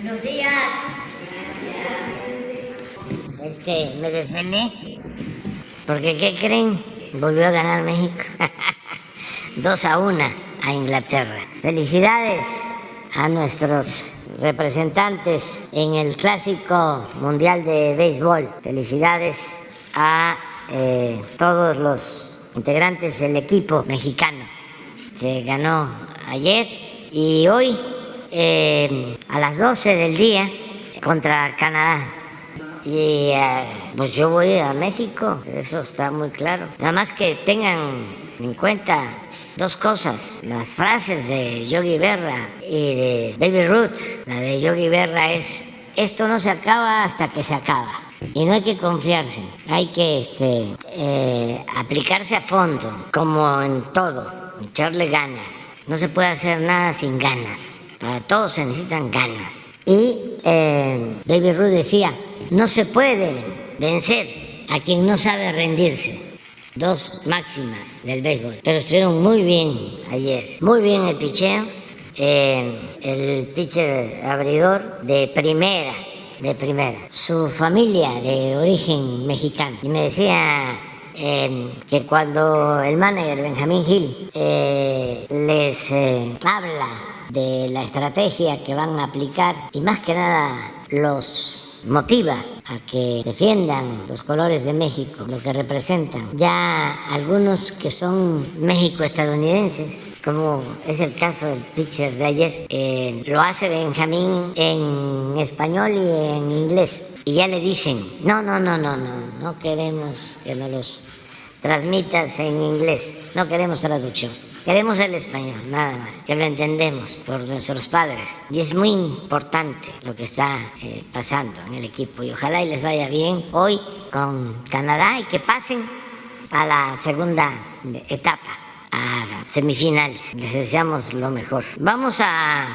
Buenos días. Me desvelé porque, ¿qué creen? Volvió a ganar México. 2-1 a Inglaterra. Felicidades a nuestros representantes en el Clásico Mundial de Béisbol. Felicidades a todos los integrantes del equipo mexicano. Se ganó ayer y hoy a las 12 del día contra Canadá. Y pues yo voy a México, eso está muy claro. Nada más que tengan en cuenta dos cosas: las frases de Yogi Berra y de Baby Ruth. La de Yogi Berra es: esto no se acaba hasta que se acaba. Y no hay que confiarse, hay que aplicarse a fondo, como en todo, echarle ganas. No se puede hacer nada sin ganas, para todos se necesitan ganas. Y Baby Ruth decía: no se puede vencer a quien no sabe rendirse. Dos máximas del béisbol. Pero estuvieron muy bien ayer, muy bien el picheo. El pitcher abridor de primera. Su familia de origen mexicano. Y me decía que cuando el manager Benjamín Gil les habla de la estrategia que van a aplicar, y más que nada los motiva a que defiendan los colores de México, lo que representan. Ya algunos que son México-estadounidenses, como es el caso del pitcher de ayer, lo hace Benjamín en español y en inglés, y ya le dicen: no queremos que nos los transmitas en inglés, no queremos traducción. Queremos el español, nada más, que lo entendemos por nuestros padres. Y es muy importante lo que está pasando en el equipo. Y ojalá y les vaya bien hoy con Canadá y que pasen a la segunda etapa, a semifinales. Les deseamos lo mejor. Vamos a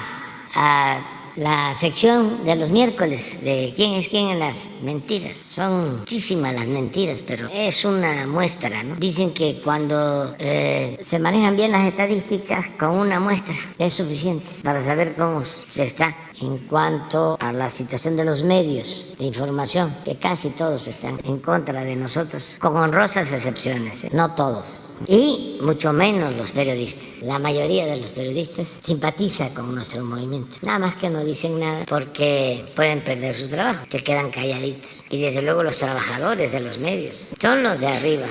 la sección de los miércoles de quién es quién en las mentiras. Son muchísimas las mentiras, pero es una muestra, ¿no? Dicen que cuando se manejan bien las estadísticas, con una muestra es suficiente para saber cómo se está. En cuanto a la situación de los medios de información, que casi todos están en contra de nosotros, con honrosas excepciones, no todos, y mucho menos los periodistas. La mayoría de los periodistas simpatiza con nuestro movimiento, nada más que no dicen nada porque pueden perder su trabajo, se quedan calladitos. Y desde luego los trabajadores de los medios son los de arriba,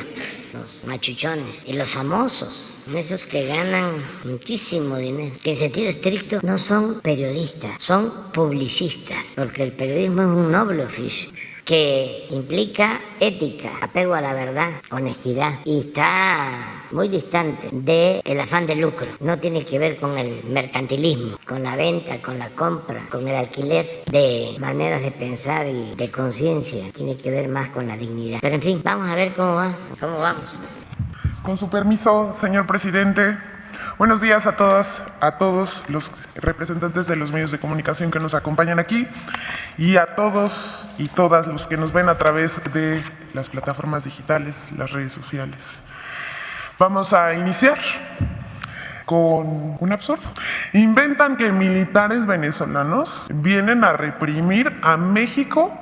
los machuchones y los famosos, esos que ganan muchísimo dinero, que en sentido estricto no son periodistas, son publicistas, porque el periodismo es un noble oficio que implica ética, apego a la verdad, honestidad, y está muy distante del afán de lucro. No tiene que ver con el mercantilismo, con la venta, con la compra, con el alquiler de maneras de pensar y de conciencia. Tiene que ver más con la dignidad. Pero en fin, vamos a ver cómo vamos. Con su permiso, señor presidente. Buenos días a todas, a todos los representantes de los medios de comunicación que nos acompañan aquí, y a todos y todas los que nos ven a través de las plataformas digitales, las redes sociales. Vamos a iniciar con un absurdo. Inventan que militares venezolanos vienen a reprimir a México,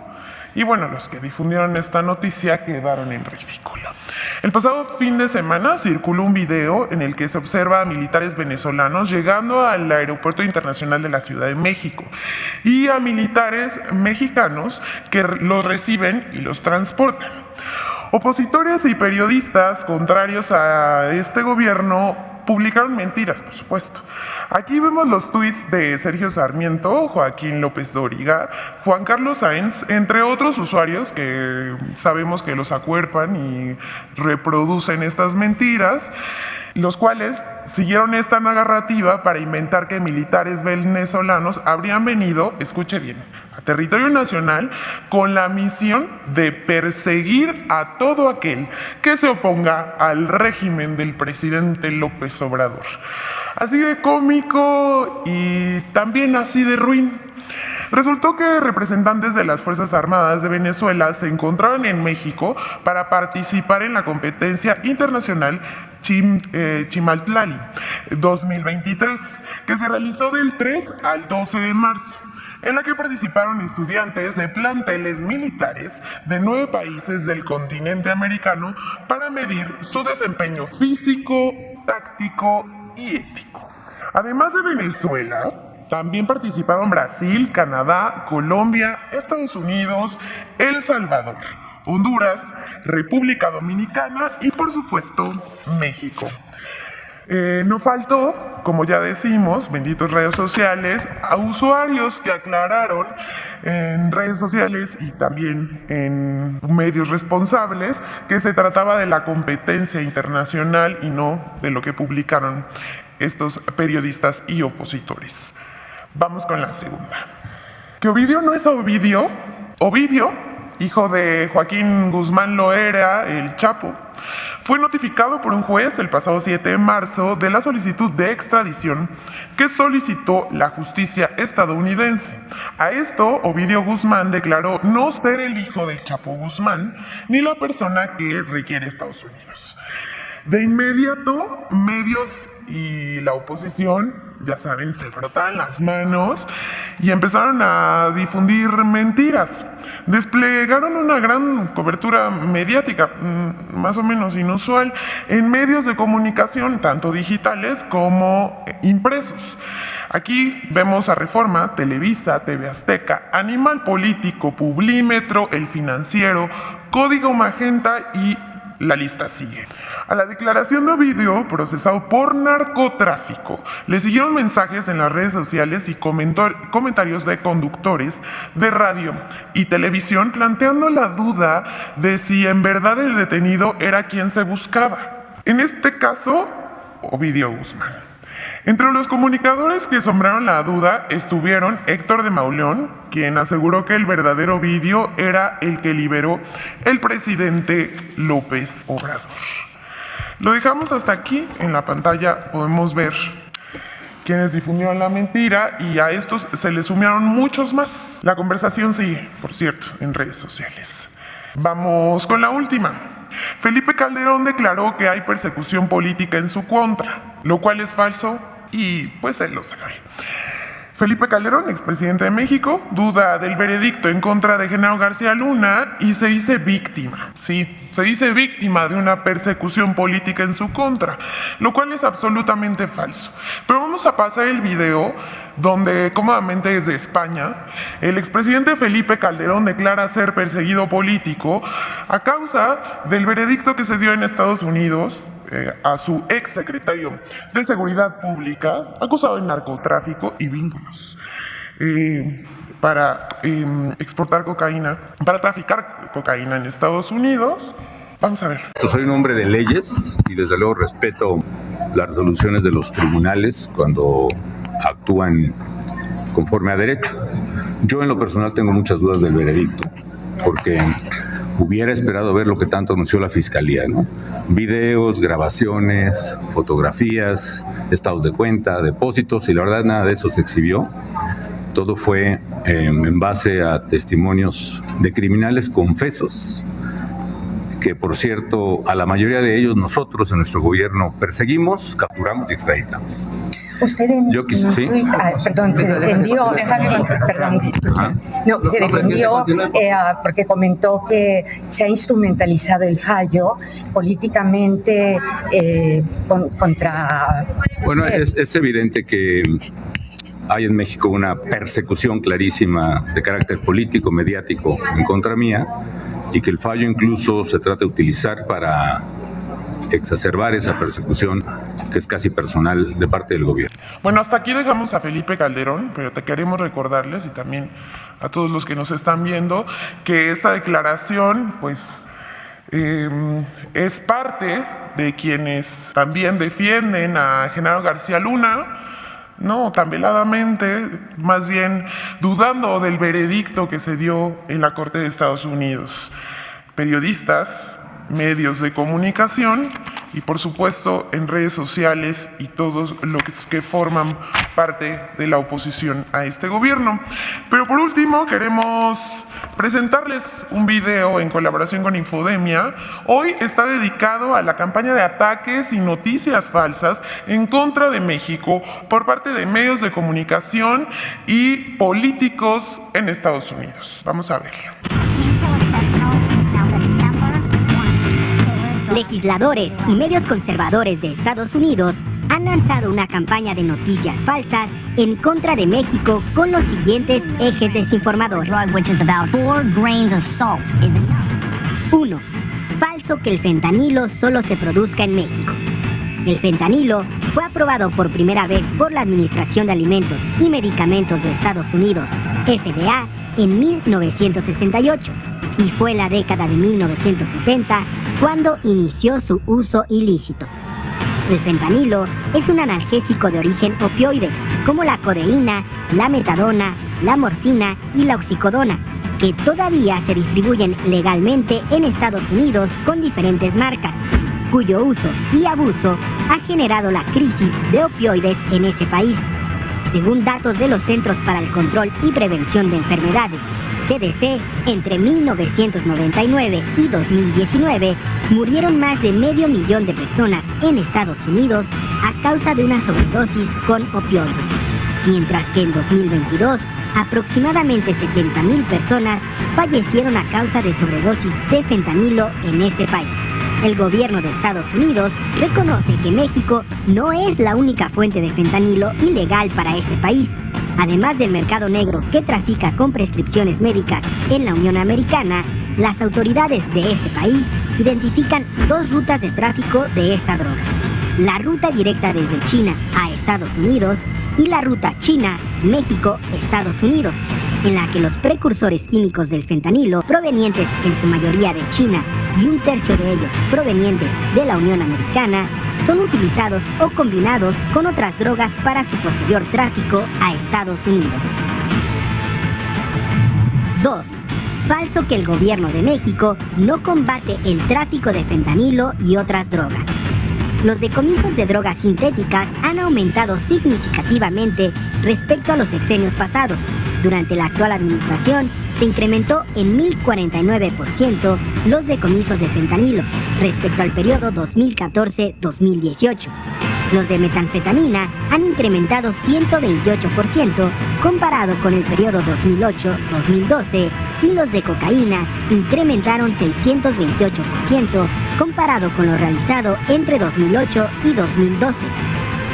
y bueno, los que difundieron esta noticia quedaron en ridículo. El pasado fin de semana circuló un video en el que se observa a militares venezolanos llegando al Aeropuerto Internacional de la Ciudad de México y a militares mexicanos que los reciben y los transportan. Opositores y periodistas contrarios a este gobierno publicaron mentiras, por supuesto. Aquí vemos los tweets de Sergio Sarmiento, Joaquín López Dóriga, Juan Carlos Sáenz, entre otros usuarios que sabemos que los acuerpan y reproducen estas mentiras, los cuales siguieron esta narrativa para inventar que militares venezolanos habrían venido, escuche bien, a territorio nacional con la misión de perseguir a todo aquel que se oponga al régimen del presidente López Obrador. Así de cómico y también así de ruin. Resultó que representantes de las Fuerzas Armadas de Venezuela se encontraban en México para participar en la competencia internacional Chimaltlali 2023, que se realizó del 3 al 12 de marzo. en la que participaron estudiantes de planteles militares de 9 países del continente americano para medir su desempeño físico, táctico y ético. Además de Venezuela, también participaron Brasil, Canadá, Colombia, Estados Unidos, El Salvador, Honduras, República Dominicana y por supuesto México. No faltó, como ya decimos, benditos redes sociales, a usuarios que aclararon en redes sociales y también en medios responsables que se trataba de la competencia internacional y no de lo que publicaron estos periodistas y opositores. Vamos con la segunda. Que Ovidio no es Ovidio. Ovidio, hijo de Joaquín Guzmán Loera, el Chapo, fue notificado por un juez el pasado 7 de marzo de la solicitud de extradición que solicitó la justicia estadounidense. A esto, Ovidio Guzmán declaró no ser el hijo de Chapo Guzmán ni la persona que requiere Estados Unidos. De inmediato, medios y la oposición, ya saben, se frotaron las manos y empezaron a difundir mentiras. Desplegaron una gran cobertura mediática, más o menos inusual, en medios de comunicación, tanto digitales como impresos. Aquí vemos a Reforma, Televisa, TV Azteca, Animal Político, Publímetro, El Financiero, Código Magenta y la lista sigue. A la declaración de Ovidio, procesado por narcotráfico, le siguieron mensajes en las redes sociales y comentarios de conductores de radio y televisión planteando la duda de si en verdad el detenido era quien se buscaba. En este caso, Ovidio Guzmán. Entre los comunicadores que sembraron la duda estuvieron Héctor de Mauleón, quien aseguró que el verdadero Ovidio era el que liberó el presidente López Obrador. Lo dejamos hasta aquí. En la pantalla podemos ver quienes difundieron la mentira y a estos se les sumaron muchos más. La conversación sigue, por cierto, en redes sociales. Vamos con la última. Felipe Calderón declaró que hay persecución política en su contra, lo cual es falso y pues él lo sabe. Felipe Calderón, expresidente de México, duda del veredicto en contra de Genaro García Luna y se dice víctima. Sí, se dice víctima de una persecución política en su contra, lo cual es absolutamente falso. Pero vamos a pasar el video donde cómodamente desde España, el expresidente Felipe Calderón declara ser perseguido político a causa del veredicto que se dio en Estados Unidos a su exsecretario de Seguridad Pública, acusado de narcotráfico y vínculos para exportar cocaína, para traficar cocaína en Estados Unidos. Vamos a ver. Soy un hombre de leyes y desde luego respeto las resoluciones de los tribunales cuando actúan conforme a derecho. Yo en lo personal tengo muchas dudas del veredicto, porque hubiera esperado ver lo que tanto anunció la Fiscalía, ¿no? Videos, grabaciones, fotografías, estados de cuenta, depósitos, y la verdad nada de eso se exhibió. Todo fue en base a testimonios de criminales confesos, que por cierto, a la mayoría de ellos nosotros en nuestro gobierno perseguimos, capturamos y extraditamos. Usted en ¿sí? Perdón, se defendió, se defendió porque comentó que se ha instrumentalizado el fallo políticamente contra... Bueno, es evidente que hay en México una persecución clarísima de carácter político, mediático en contra mía, y que el fallo incluso se trata de utilizar para exacerbar esa persecución que es casi personal de parte del gobierno. Bueno, hasta aquí dejamos a Felipe Calderón, pero te queremos recordarles y también a todos los que nos están viendo que esta declaración pues es parte de quienes también defienden a Genaro García Luna, no tan veladamente, más bien dudando del veredicto que se dio en la Corte de Estados Unidos. Periodistas, medios de comunicación y por supuesto en redes sociales y todos los que forman parte de la oposición a este gobierno. Pero por último queremos presentarles un video en colaboración con Infodemia. Hoy está dedicado a la campaña de ataques y noticias falsas en contra de México por parte de medios de comunicación y políticos en Estados Unidos. Vamos a verlo. Legisladores y medios conservadores de Estados Unidos han lanzado una campaña de noticias falsas en contra de México con los siguientes ejes desinformadores. 1. Falso que el fentanilo solo se produzca en México. El fentanilo fue aprobado por primera vez por la Administración de Alimentos y Medicamentos de Estados Unidos, FDA, en 1968, y fue en la década de 1970 cuando inició su uso ilícito. El fentanilo es un analgésico de origen opioide, como la codeína, la metadona, la morfina y la oxicodona, que todavía se distribuyen legalmente en Estados Unidos con diferentes marcas, cuyo uso y abuso ha generado la crisis de opioides en ese país. Según datos de los Centros para el Control y Prevención de Enfermedades, CDC, entre 1999 y 2019 murieron más de 500.000 de personas en Estados Unidos a causa de una sobredosis con opioides, mientras que en 2022 aproximadamente 70.000 personas fallecieron a causa de sobredosis de fentanilo en ese país. El gobierno de Estados Unidos reconoce que México no es la única fuente de fentanilo ilegal para este país. Además del mercado negro que trafica con prescripciones médicas en la Unión Americana, las autoridades de ese país identifican 2 rutas de tráfico de esta droga: la ruta directa desde China a Estados Unidos y la ruta China-México-Estados Unidos, en la que los precursores químicos del fentanilo, provenientes en su mayoría de China y 1/3 de ellos provenientes de la Unión Americana, son utilizados o combinados con otras drogas para su posterior tráfico a Estados Unidos. 2. Falso que el gobierno de México no combate el tráfico de fentanilo y otras drogas. Los decomisos de drogas sintéticas han aumentado significativamente respecto a los sexenios pasados. Durante la actual administración se incrementó en 1049% los decomisos de fentanilo respecto al periodo 2014-2018. Los de metanfetamina han incrementado 128% comparado con el periodo 2008-2012 y los de cocaína incrementaron 628% comparado con lo realizado entre 2008 y 2012.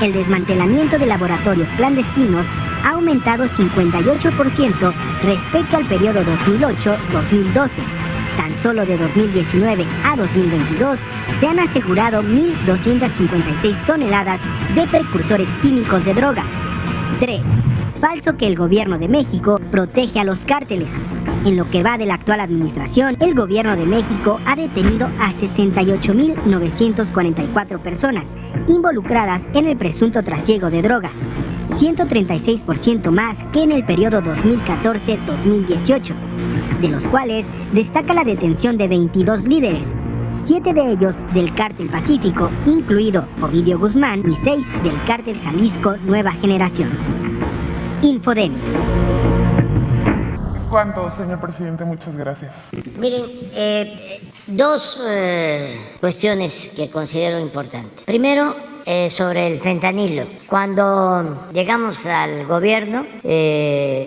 El desmantelamiento de laboratorios clandestinos ha aumentado 58% respecto al periodo 2008-2012. Tan solo de 2019 a 2022 se han asegurado 1.256 toneladas de precursores químicos de drogas. 3. Falso que el gobierno de México protege a los cárteles. En lo que va de la actual administración, el gobierno de México ha detenido a 68.944 personas involucradas en el presunto trasiego de drogas, 136% más que en el periodo 2014-2018, de los cuales destaca la detención de 22 líderes, 7 de ellos del Cártel Pacífico, incluido Ovidio Guzmán, y 6 del Cártel Jalisco Nueva Generación. Infodemia. ¿Es cuánto, señor presidente? Muchas gracias. Miren, 2 cuestiones que considero importantes. Primero, sobre el fentanilo. Cuando llegamos al gobierno,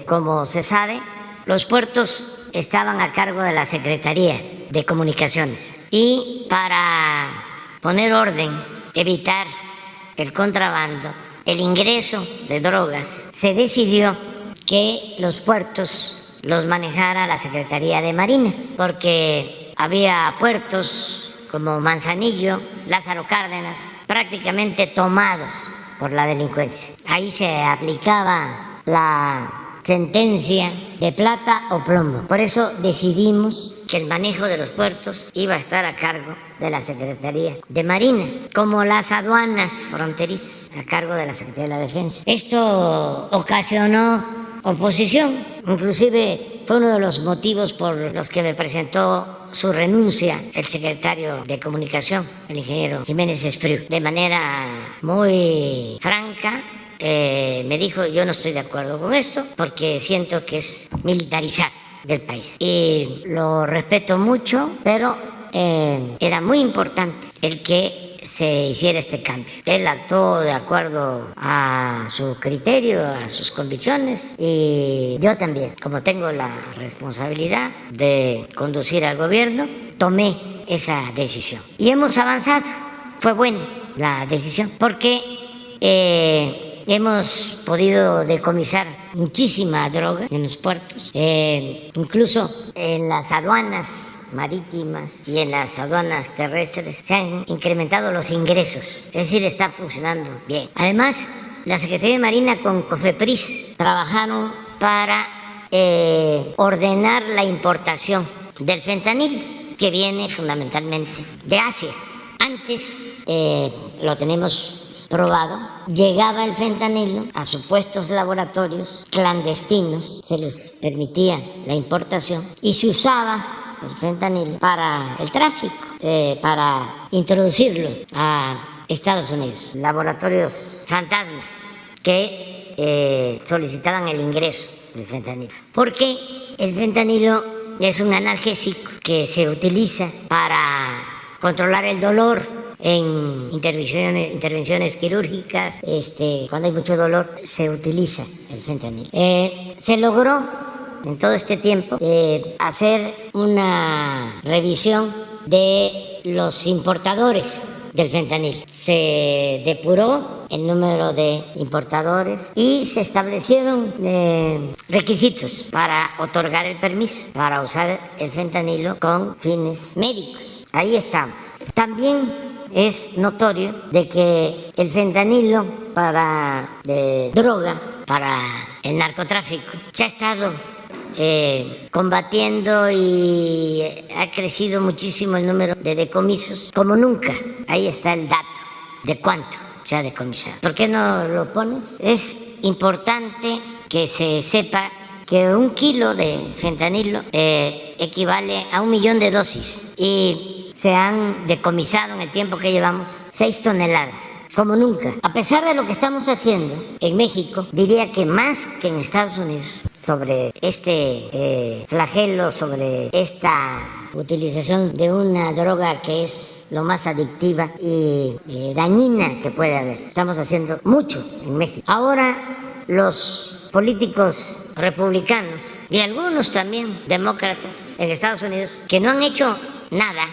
como se sabe, los puertos estaban a cargo de la Secretaría de Comunicaciones. Y para poner orden, evitar el contrabando, el ingreso de drogas, se decidió que los puertos los manejara la Secretaría de Marina, porque había puertos como Manzanillo, Lázaro Cárdenas, prácticamente tomados por la delincuencia. Ahí se aplicaba la sentencia de plata o plomo. Por eso decidimos que el manejo de los puertos iba a estar a cargo de la Secretaría de Marina, como las aduanas fronterizas a cargo de la Secretaría de la Defensa. Esto ocasionó oposición, inclusive fue uno de los motivos por los que me presentó su renuncia el secretario de Comunicación, el ingeniero Jiménez Espriu. De manera muy franca, me dijo: yo no estoy de acuerdo con esto porque siento que es militarizar del país. Y lo respeto mucho, pero era muy importante el que se hiciera este cambio. Él actuó de acuerdo a su criterio, a sus convicciones, y yo también, como tengo la responsabilidad de conducir al gobierno, tomé esa decisión. Y hemos avanzado. Fue buena la decisión porque hemos podido decomisar muchísima droga en los puertos, incluso en las aduanas marítimas y en las aduanas terrestres se han incrementado los ingresos, es decir, está funcionando bien. Además, la Secretaría de Marina con COFEPRIS trabajaron para ordenar la importación del fentanilo, que viene fundamentalmente de Asia. Antes, lo tenemos probado, llegaba el fentanilo a supuestos laboratorios clandestinos, se les permitía la importación y se usaba el fentanilo para el tráfico, para introducirlo a Estados Unidos. Laboratorios fantasmas que solicitaban el ingreso del fentanilo. Porque el fentanilo es un analgésico que se utiliza para controlar el dolor en intervenciones quirúrgicas. Cuando hay mucho dolor se utiliza el fentanilo. Se logró en todo este tiempo hacer una revisión de los importadores del fentanilo. Se depuró el número de importadores y se establecieron requisitos para otorgar el permiso para usar el fentanilo con fines médicos. Ahí estamos. También es notorio de que el fentanilo para droga, para el narcotráfico, se ha estado combatiendo y ha crecido muchísimo el número de decomisos como nunca. Ahí está el dato de cuánto se ha decomisado. ¿Por qué no lo pones? Es importante que se sepa que 1 kilo de fentanilo equivale a 1 millón de dosis y se han decomisado en el tiempo que llevamos 6 toneladas. Como nunca. A pesar de lo que estamos haciendo en México, diría que más que en Estados Unidos, sobre este flagelo, sobre esta utilización de una droga que es lo más adictiva y dañina que puede haber. Estamos haciendo mucho en México. Ahora los políticos republicanos y algunos también demócratas en Estados Unidos que no han hecho nada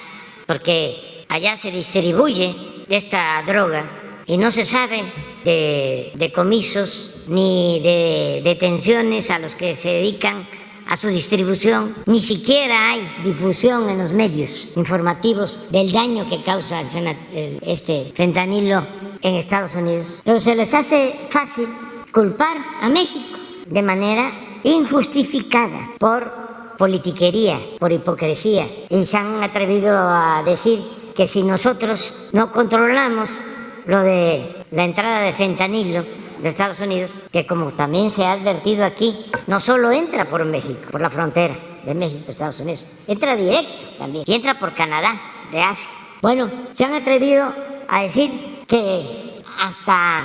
porque allá se distribuye esta droga y no se sabe de decomisos ni de detenciones a los que se dedican a su distribución, ni siquiera hay difusión en los medios informativos del daño que causa este fentanilo en Estados Unidos. Pero se les hace fácil culpar a México de manera injustificada por politiquería, por hipocresía, y se han atrevido a decir que si nosotros no controlamos lo de la entrada de fentanilo de Estados Unidos, que como también se ha advertido aquí, no solo entra por México, por la frontera de México, Estados Unidos, entra directo también, y entra por Canadá, de Asia. Bueno, se han atrevido a decir que hasta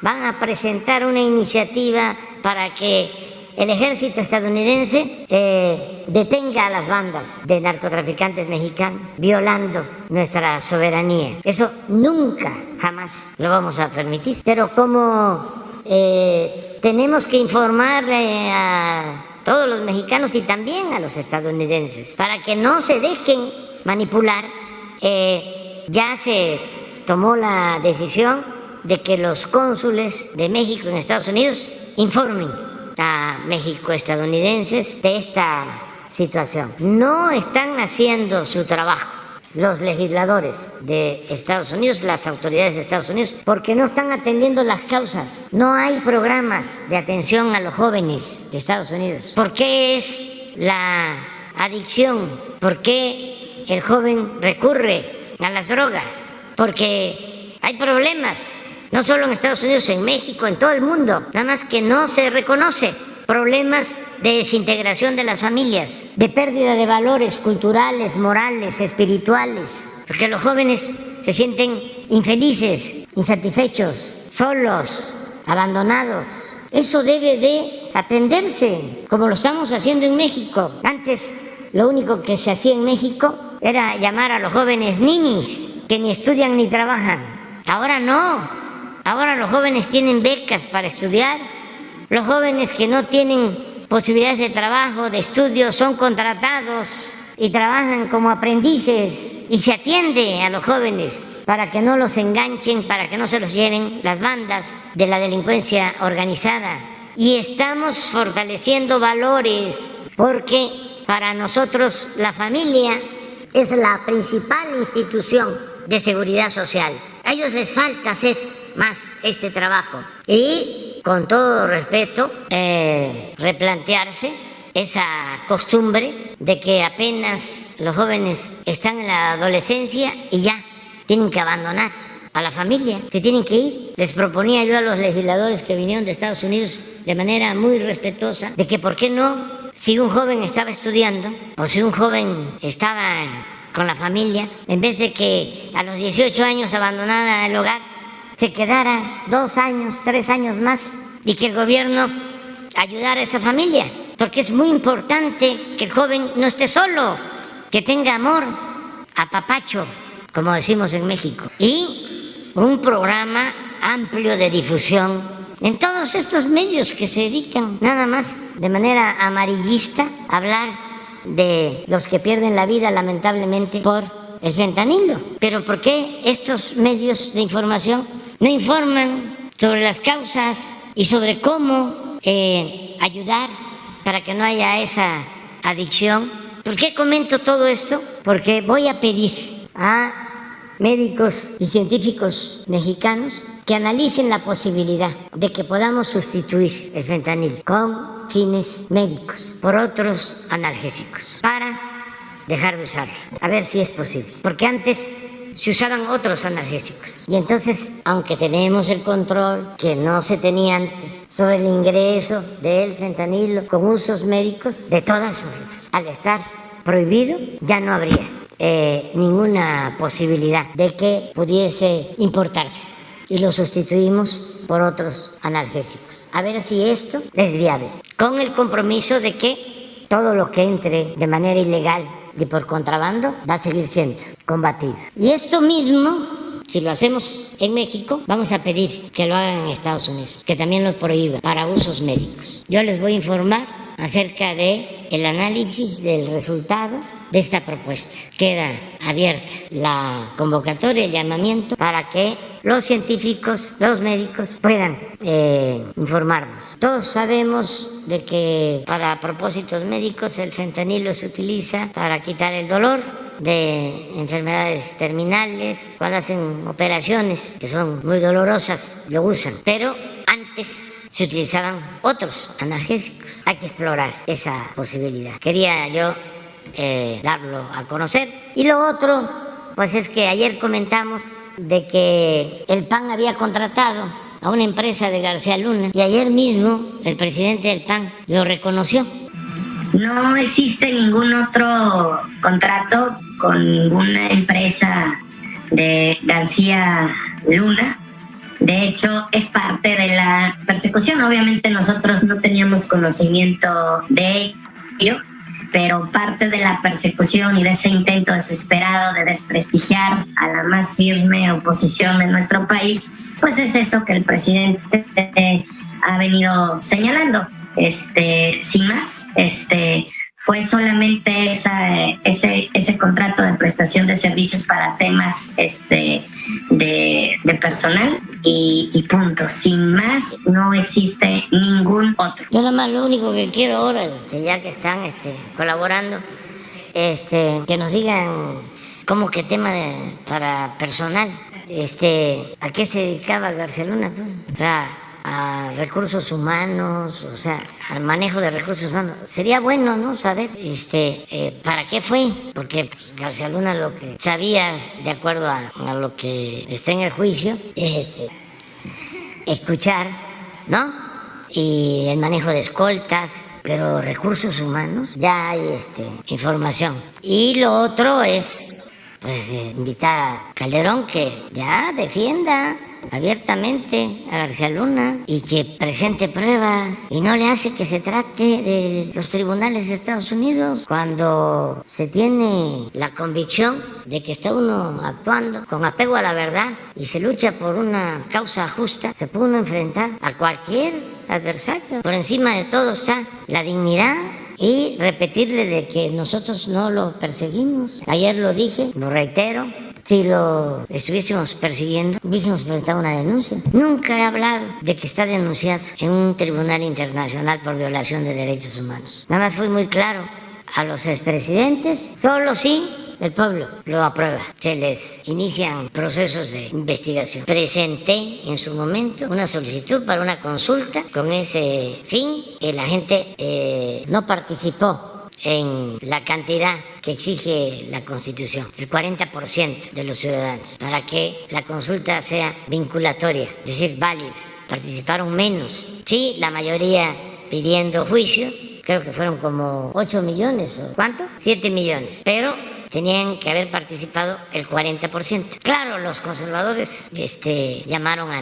van a presentar una iniciativa para que el ejército estadounidense detenga a las bandas de narcotraficantes mexicanos violando nuestra soberanía. Eso nunca, jamás lo vamos a permitir. Pero como tenemos que informarle a todos los mexicanos y también a los estadounidenses para que no se dejen manipular, ya se tomó la decisión de que los cónsules de México en Estados Unidos informen a México estadounidenses de esta situación. No están haciendo su trabajo los legisladores de Estados Unidos, las autoridades de Estados Unidos, porque no están atendiendo las causas. No hay programas de atención a los jóvenes de Estados Unidos. ¿Por qué es la adicción? ¿Por qué el joven recurre a las drogas? Porque hay problemas. No solo en Estados Unidos, en México, en todo el mundo, nada más que no se reconoce. Problemas de desintegración de las familias, de pérdida de valores culturales, morales, espirituales, porque los jóvenes se sienten infelices, insatisfechos, solos, abandonados, Eso debe de atenderse, como lo estamos haciendo en México. Antes, lo único que se hacía en México era llamar a los jóvenes ninis, que ni estudian ni trabajan. Ahora no. Ahora los jóvenes tienen becas para estudiar. Los jóvenes que no tienen posibilidades de trabajo, de estudio, son contratados y trabajan como aprendices. Y se atiende a los jóvenes para que no los enganchen, para que no se los lleven las bandas de la delincuencia organizada. Y estamos fortaleciendo valores, porque para nosotros la familia es la principal institución de seguridad social. A ellos les falta hacer más este trabajo y, con todo respeto, replantearse esa costumbre de que apenas los jóvenes están en la adolescencia y ya tienen que abandonar a la familia, se tienen que ir. Les proponía yo a los legisladores que vinieron de Estados Unidos de manera muy respetuosa de que por qué no, si un joven estaba estudiando o si un joven estaba con la familia, en vez de que a los 18 años abandonara el hogar, se quedara 2 años, 3 años más y que el gobierno ayudara a esa familia, porque es muy importante que el joven no esté solo, que tenga amor, apapacho, como decimos en México, y un programa amplio de difusión en todos estos medios que se dedican nada más de manera amarillista a hablar de los que pierden la vida lamentablemente por el fentanilo. Pero ¿por qué estos medios de información no informan sobre las causas y sobre cómo ayudar para que no haya esa adicción? ¿Por qué comento todo esto? Porque voy a pedir a médicos y científicos mexicanos que analicen la posibilidad de que podamos sustituir el fentanilo con fines médicos por otros analgésicos para dejar de usarlo, a ver si es posible, porque antes se usaban otros analgésicos y entonces, aunque tenemos el control que no se tenía antes sobre el ingreso del fentanilo con usos médicos, de todas formas, al estar prohibido ya no habría ninguna posibilidad de que pudiese importarse y lo sustituimos por otros analgésicos. A ver si esto es viable, con el compromiso de que todo lo que entre de manera ilegal y por contrabando va a seguir siendo combatido. Y esto mismo, si lo hacemos en México, vamos a pedir que lo hagan en Estados Unidos, que también lo prohíba para usos médicos. Yo les voy a informar acerca de el análisis del resultado de esta propuesta. Queda abierta la convocatoria, el llamamiento para que los científicos, los médicos puedan informarnos. Todos sabemos de que para propósitos médicos el fentanilo se utiliza para quitar el dolor de enfermedades terminales, cuando hacen operaciones que son muy dolorosas, lo usan, pero antes se utilizaban otros analgésicos. Hay que explorar esa posibilidad. Quería yo darlo a conocer. Y lo otro, pues es que ayer comentamos de que el PAN había contratado a una empresa de García Luna y ayer mismo el presidente del PAN lo reconoció. No existe ningún otro contrato con ninguna empresa de García Luna. De hecho, es parte de la persecución. Obviamente nosotros no teníamos conocimiento de ello, pero parte de la persecución y de ese intento desesperado de desprestigiar a la más firme oposición de nuestro país, pues es eso que el presidente ha venido señalando. Sin más, fue solamente ese contrato de prestación de servicios para temas de personal y punto. Sin más, no existe ningún otro. Yo nada más lo único que quiero ahora, ya que están colaborando, que nos digan como que tema para personal, ¿a qué se dedicaba García Luna? Pues? O sea, a recursos humanos, o sea, al manejo de recursos humanos. Sería bueno, ¿no?, saber para qué fue, porque pues, García Luna lo que sabías, de acuerdo a lo que está en el juicio, escuchar, ¿no?, y el manejo de escoltas, pero recursos humanos, ya hay información. Y lo otro es pues invitar a Calderón que ya defienda abiertamente a García Luna y que presente pruebas, y no le hace que se trate de los tribunales de Estados Unidos cuando se tiene la convicción de que está uno actuando con apego a la verdad y se lucha por una causa justa. Se puede uno enfrentar a cualquier adversario. Por encima de todo está la dignidad y repetirle de que nosotros no lo perseguimos. Ayer lo dije, lo reitero. Si lo estuviésemos persiguiendo, hubiésemos presentado una denuncia. Nunca he hablado de que está denunciado en un tribunal internacional por violación de derechos humanos. Nada más fui muy claro a los expresidentes, solo si el pueblo lo aprueba. Se les inician procesos de investigación. Presenté en su momento una solicitud para una consulta con ese fin, que la gente no participó en la cantidad que exige la Constitución, el 40% de los ciudadanos, para que la consulta sea vinculatoria, es decir, válida. Participaron menos. Sí, la mayoría pidiendo juicio, creo que fueron como 8 millones, ¿o cuánto? 7 millones, pero tenían que haber participado el 40%. Claro, los conservadores llamaron a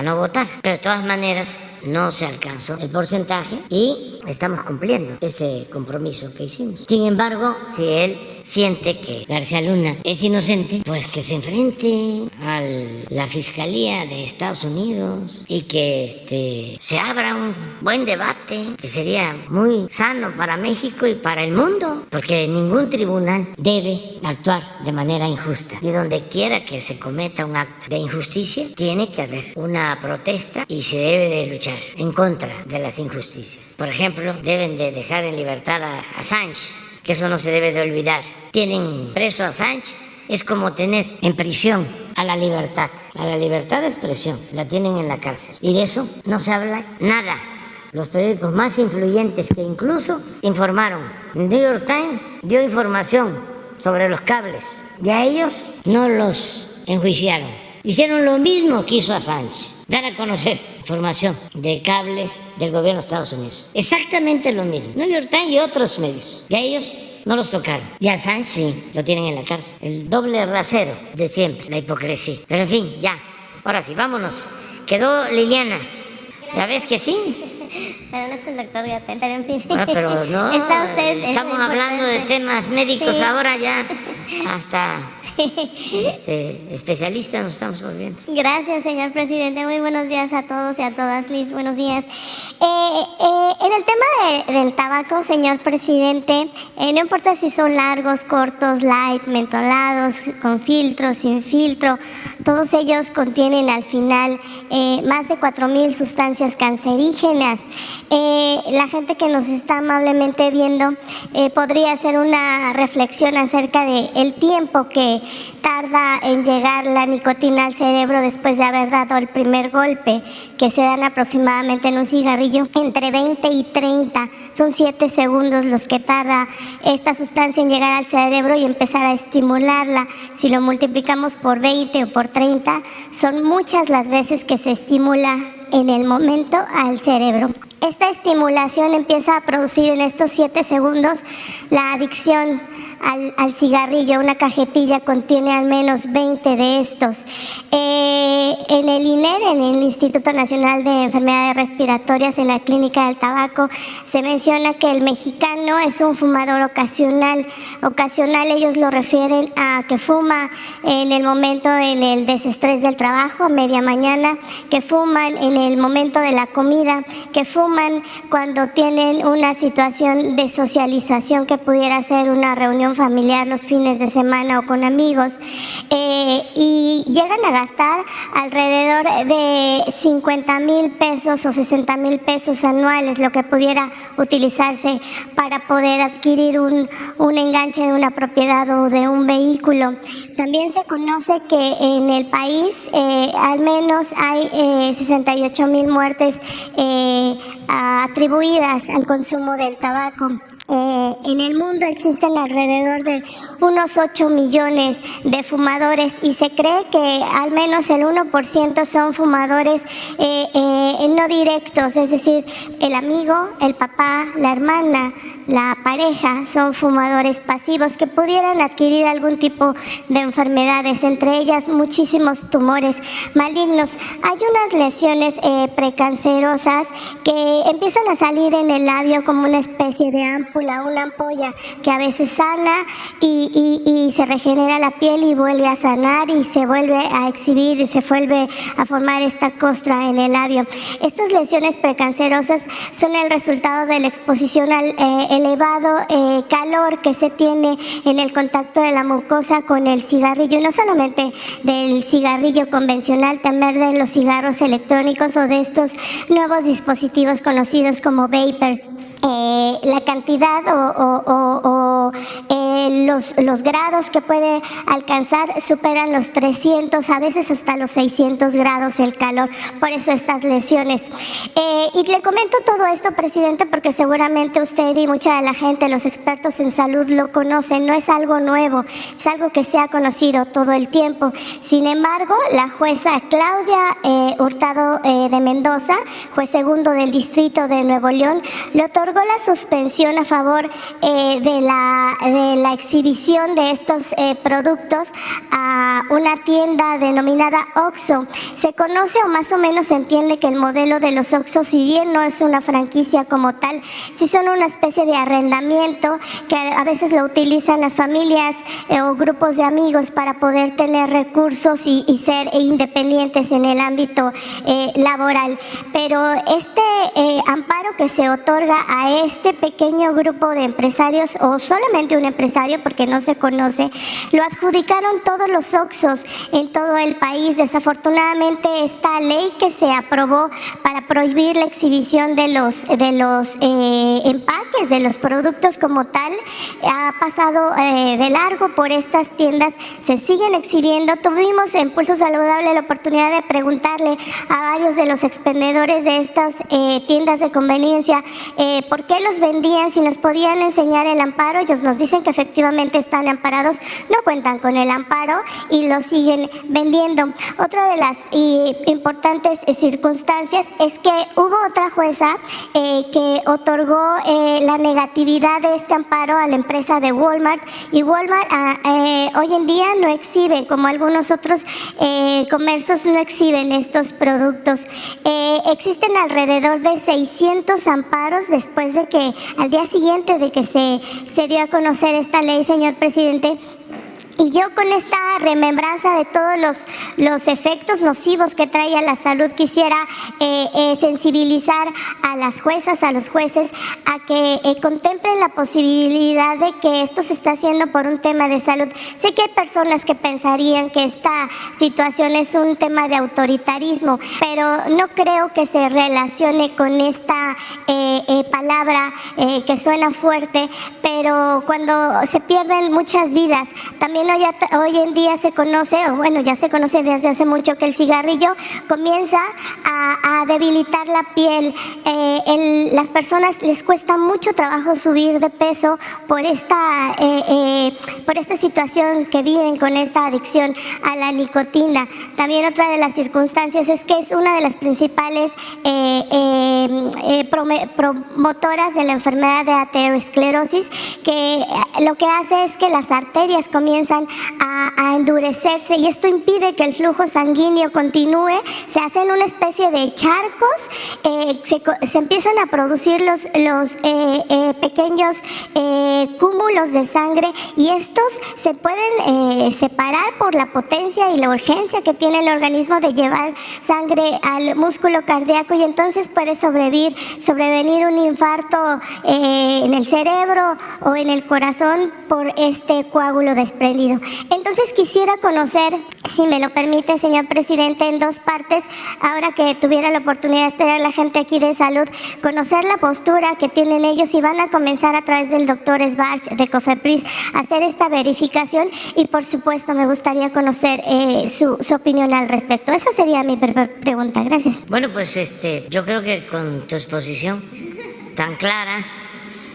no votar, pero de todas maneras no se alcanzó el porcentaje y estamos cumpliendo ese compromiso que hicimos. Sin embargo, si él siente que García Luna es inocente, pues que se enfrente a la Fiscalía de Estados Unidos y que se abra un buen debate, que sería muy sano para México y para el mundo, porque ningún tribunal debe actuar de manera injusta. Y donde quiera que se cometa un acto de injusticia, tiene que haber una protesta y se debe de luchar en contra de las injusticias. Por ejemplo, deben de dejar en libertad a Assange, que eso no se debe de olvidar. Tienen preso a Assange, es como tener en prisión a la libertad de expresión, la tienen en la cárcel. Y de eso no se habla nada. Los periódicos más influyentes que incluso informaron, el New York Times dio información sobre los cables y a ellos no los enjuiciaron. Hicieron lo mismo que hizo Assange, dar a conocer información de cables del gobierno de Estados Unidos. Exactamente lo mismo. New York Times y otros medios. Y a ellos no los tocaron. Y a Assange sí, lo tienen en la cárcel. El doble rasero de siempre, la hipocresía. Pero en fin, ya. Ahora sí, vámonos. Quedó Liliana. ¿Ya ves que sí? Pero no es el doctor Gatell, pero en fin. Ah, pero no, Está usted, estamos hablando de temas médicos, sí. Ahora ya hasta especialistas nos estamos volviendo. Gracias, señor presidente. Muy buenos días a todos y a todas. Liz, buenos días. En el tema del tabaco, señor presidente, no importa si son largos, cortos, light, mentolados, con filtro, sin filtro, todos ellos contienen al final más de 4,000 sustancias cancerígenas. La gente que nos está amablemente viendo podría hacer una reflexión acerca del tiempo que tarda en llegar la nicotina al cerebro después de haber dado el primer golpe, que se dan aproximadamente en un cigarrillo entre 20 y 30. Son 7 segundos los que tarda esta sustancia en llegar al cerebro y empezar a estimularla. Si lo multiplicamos por 20 o por 30, son muchas las veces que se estimula en el momento al cerebro. Esta estimulación empieza a producir en estos 7 segundos la adicción al cigarrillo. Una cajetilla contiene al menos 20 de estos. En el INER, en el Instituto Nacional de Enfermedades Respiratorias, en la Clínica del Tabaco, se menciona que el mexicano es un fumador ocasional. Ocasional ellos lo refieren a que fuma en el momento en el desestrés del trabajo, media mañana, que fuman en el momento de la comida, que fuman cuando tienen una situación de socialización que pudiera ser una reunión familiar los fines de semana o con amigos, y llegan a gastar alrededor de 50,000 pesos o 60,000 pesos anuales, lo que pudiera utilizarse para poder adquirir un enganche de una propiedad o de un vehículo. También se conoce que en el país al menos hay 68,000 muertes atribuidas al consumo del tabaco. En el mundo existen alrededor de unos 8 millones de fumadores y se cree que al menos el 1% son fumadores no directos, es decir, el amigo, el papá, la hermana, la pareja son fumadores pasivos que pudieran adquirir algún tipo de enfermedades, entre ellas muchísimos tumores malignos. Hay unas lesiones precancerosas que empiezan a salir en el labio como una especie de ámpula, una ampolla que a veces sana y se regenera la piel y vuelve a sanar y se vuelve a exhibir y se vuelve a formar esta costra en el labio. Estas lesiones precancerosas son el resultado de la exposición al elevado calor que se tiene en el contacto de la mucosa con el cigarrillo, no solamente del cigarrillo convencional, también de los cigarros electrónicos o de estos nuevos dispositivos conocidos como vapers. La cantidad los grados que puede alcanzar superan los 300, a veces hasta los 600 grados el calor, por eso estas lesiones. Y le comento todo esto, presidente, porque seguramente usted y mucha de la gente, los expertos en salud lo conocen, no es algo nuevo, es algo que se ha conocido todo el tiempo. Sin embargo, la jueza Claudia Hurtado de Mendoza, juez segundo del Distrito de Nuevo León, le otorgó la suspensión a favor de la exhibición de estos productos a una tienda denominada Oxxo. Se conoce o más o menos se entiende que el modelo de los Oxxo, si bien no es una franquicia como tal, sí son una especie de arrendamiento que a veces lo utilizan las familias o grupos de amigos para poder tener recursos y ser independientes en el ámbito laboral. Pero este amparo que se otorga a este pequeño grupo de empresarios, o solamente un empresario porque no se conoce, lo adjudicaron todos los Oxxos en todo el país. Desafortunadamente esta ley que se aprobó para prohibir la exhibición de los empaques, de los productos como tal, ha pasado de largo por estas tiendas, se siguen exhibiendo. Tuvimos en Pulso Saludable la oportunidad de preguntarle a varios de los expendedores de estas tiendas de conveniencia por qué los vendían, si nos podían enseñar el amparo. Ellos nos dicen que efectivamente están amparados, no cuentan con el amparo y lo siguen vendiendo. Otra de las importantes circunstancias es que hubo otra jueza que otorgó la negatividad de este amparo a la empresa de Walmart, y Walmart hoy en día no exhibe, como algunos otros comercios no exhiben estos productos. Existen alrededor de 600 amparos después de que, al día siguiente de que se dio a conocer esta ley, señor presidente. Y yo, con esta remembranza de todos los efectos nocivos que trae a la salud, quisiera sensibilizar a las juezas, a los jueces, a que contemplen la posibilidad de que esto se está haciendo por un tema de salud. Sé que hay personas que pensarían que esta situación es un tema de autoritarismo, pero no creo que se relacione con esta palabra que suena fuerte, pero cuando se pierden muchas vidas. También hoy en día se conoce, o bueno, ya se conoce desde hace mucho, que el cigarrillo comienza a debilitar la piel. Las personas les cuesta mucho trabajo subir de peso por esta situación que viven con esta adicción a la nicotina. También otra de las circunstancias es que es una de las principales promotoras de la enfermedad de aterosclerosis, que lo que hace es que las arterias comienzan a endurecerse, y esto impide que el flujo sanguíneo continúe. Se hacen una especie de charcos, se empiezan a producir los pequeños cúmulos de sangre, y estos se pueden separar por la potencia y la urgencia que tiene el organismo de llevar sangre al músculo cardíaco, y entonces puede sobrevenir un infarto en el cerebro o en el corazón por este coágulo desprendido. Entonces quisiera conocer, si me lo permite, señor presidente, en dos partes, ahora que tuviera la oportunidad de estar a la gente aquí de salud, conocer la postura que tienen ellos, y van a comenzar a través del doctor Sbarch de COFEPRIS a hacer esta verificación, y por supuesto me gustaría conocer su opinión al respecto. Esa sería mi pregunta. Gracias. Bueno, pues yo creo que con tu exposición tan clara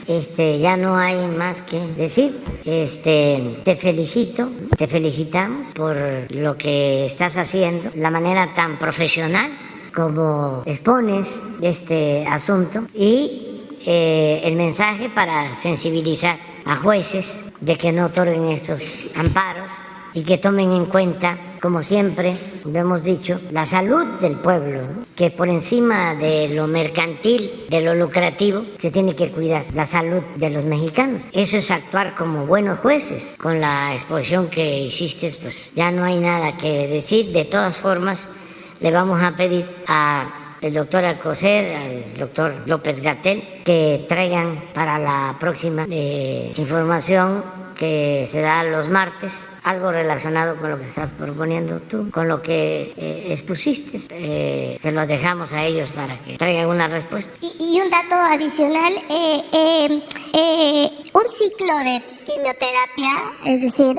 ya no hay más que decir. Te felicito, te felicitamos por lo que estás haciendo, la manera tan profesional como expones este asunto y el mensaje para sensibilizar a jueces de que no otorguen estos amparos y que tomen en cuenta, como siempre lo hemos dicho, la salud del pueblo, ¿no? Que por encima de lo mercantil, de lo lucrativo, se tiene que cuidar la salud de los mexicanos. Eso es actuar como buenos jueces. Con la exposición que hiciste, pues ya no hay nada que decir. De todas formas, le vamos a pedir al doctor Alcocer, al doctor López-Gatell, que traigan para la próxima información que se da los martes, algo relacionado con lo que estás proponiendo tú, con lo que expusiste. Se los dejamos a ellos para que traigan una respuesta. Y un dato adicional, un ciclo de quimioterapia, es decir,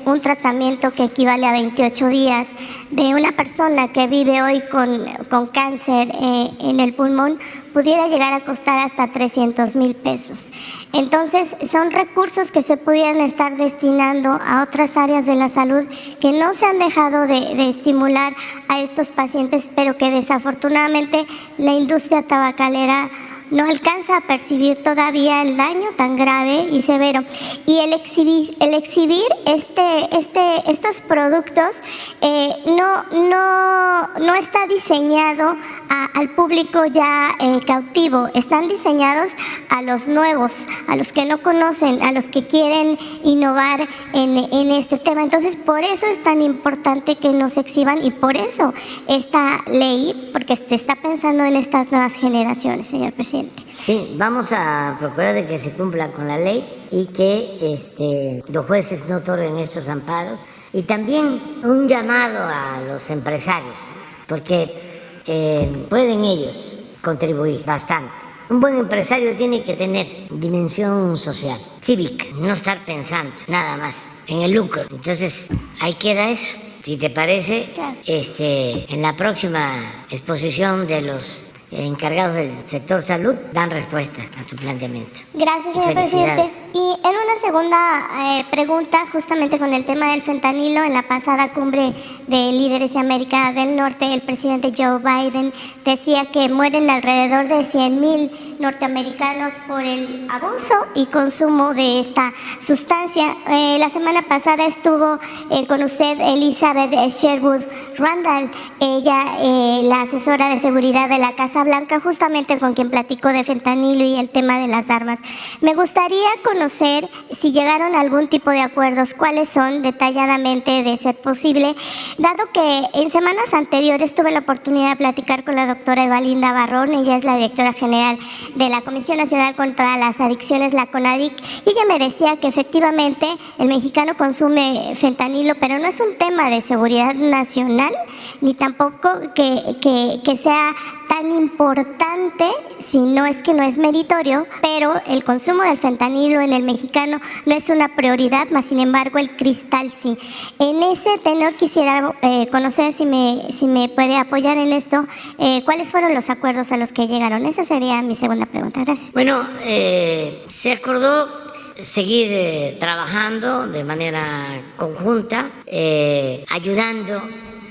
un tratamiento que equivale a 28 días de una persona que vive hoy con cáncer en el pulmón, pudiera llegar a costar hasta 300,000 pesos. Entonces, son recursos que se pudieran estar destinando a otras áreas de la salud que no se han dejado de estimular a estos pacientes, pero que desafortunadamente la industria tabacalera no alcanza a percibir todavía el daño tan grave y severo. Y el exhibir estos productos no está diseñado al público ya cautivo. Están diseñados a los nuevos, a los que no conocen, a los que quieren innovar en este tema. Entonces, por eso es tan importante que nos exhiban y por eso esta ley, porque se está pensando en estas nuevas generaciones, señor presidente. Sí, vamos a procurar de que se cumpla con la ley y que los jueces no otorguen estos amparos. Y también un llamado a los empresarios, porque pueden ellos contribuir bastante. Un buen empresario tiene que tener dimensión social, cívica, no estar pensando nada más en el lucro. Entonces, ahí queda eso. Si te parece, en la próxima exposición de los encargados del sector salud dan respuesta a tu planteamiento. Gracias, señor presidente. Y en una segunda pregunta, justamente con el tema del fentanilo, en la pasada cumbre de líderes de América del Norte, el presidente Joe Biden decía que mueren alrededor de 100,000 norteamericanos por el abuso y consumo de esta sustancia. La semana pasada estuvo con usted Elizabeth Sherwood Randall, ella la asesora de seguridad de la Casa Blanca, justamente con quien platicó de fentanilo y el tema de las armas. Me gustaría conocer si llegaron a algún tipo de acuerdos, cuáles son detalladamente, de ser posible, dado que en semanas anteriores tuve la oportunidad de platicar con la doctora Evalinda Barrón. Ella es la directora general de la Comisión Nacional contra las Adicciones, la CONADIC, y ella me decía que efectivamente el mexicano consume fentanilo, pero no es un tema de seguridad nacional, ni tampoco que sea tan importante, si no es que no es meritorio, pero el consumo del fentanilo en el mexicano no es una prioridad, más sin embargo el cristal sí. En ese tenor quisiera conocer, si me puede apoyar en esto, cuáles fueron los acuerdos a los que llegaron. Esa sería mi segunda pregunta. Gracias. Bueno, se acordó seguir trabajando de manera conjunta, ayudando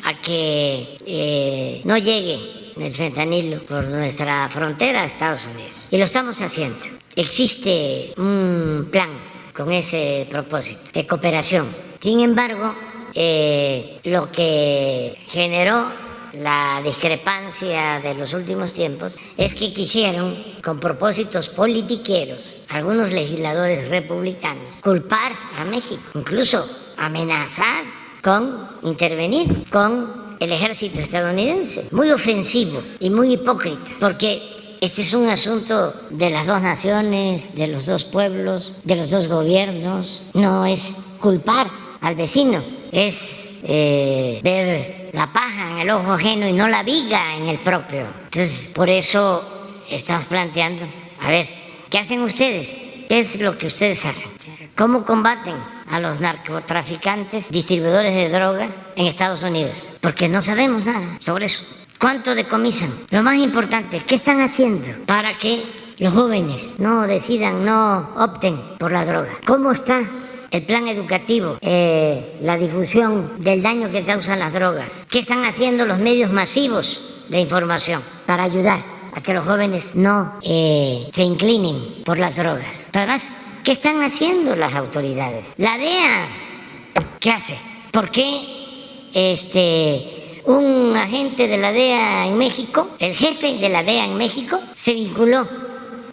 a que no llegue el fentanilo por nuestra frontera a Estados Unidos. Y lo estamos haciendo. Existe un plan con ese propósito de cooperación. Sin embargo, lo que generó la discrepancia de los últimos tiempos es que quisieron, con propósitos politiqueros, algunos legisladores republicanos, culpar a México, incluso amenazar con intervenir con el ejército estadounidense. Muy ofensivo y muy hipócrita, porque este es un asunto de las dos naciones, de los dos pueblos, de los dos gobiernos. No es culpar al vecino, es ver la paja en el ojo ajeno y no la viga en el propio. Entonces, por eso estamos planteando, a ver, ¿qué hacen ustedes? ¿Qué es lo que ustedes hacen? ¿Cómo combaten a los narcotraficantes, distribuidores de droga en Estados Unidos? Porque no sabemos nada sobre eso. ¿Cuánto decomisan? Lo más importante, ¿qué están haciendo para que los jóvenes no decidan, no opten por la droga? ¿Cómo está el plan educativo, la difusión del daño que causan las drogas? ¿Qué están haciendo los medios masivos de información para ayudar a que los jóvenes no se inclinen por las drogas? Pero además, ¿qué están haciendo las autoridades? La DEA, ¿qué hace? ¿Por qué un agente de la DEA en México, el jefe de la DEA en México, se vinculó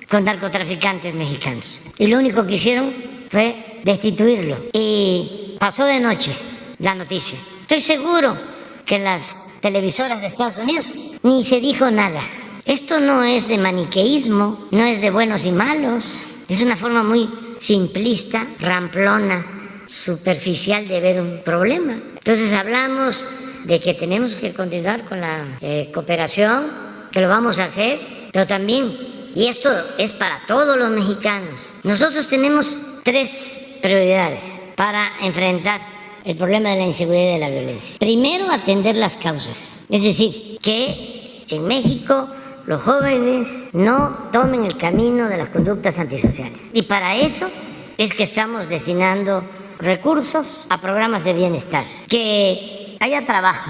con narcotraficantes mexicanos? Y lo único que hicieron fue destituirlo. Y pasó de noche la noticia. Estoy seguro que en las televisoras de Estados Unidos ni se dijo nada. Esto no es de maniqueísmo, no es de buenos y malos. Es una forma muy simplista, ramplona, superficial de ver un problema. Entonces hablamos de que tenemos que continuar con la cooperación, que lo vamos a hacer, pero también, y esto es para todos los mexicanos, nosotros tenemos 3 prioridades para enfrentar el problema de la inseguridad y de la violencia. Primero, atender las causas, es decir, que en México los jóvenes no tomen el camino de las conductas antisociales. Y para eso es que estamos destinando recursos a programas de bienestar, que haya trabajo,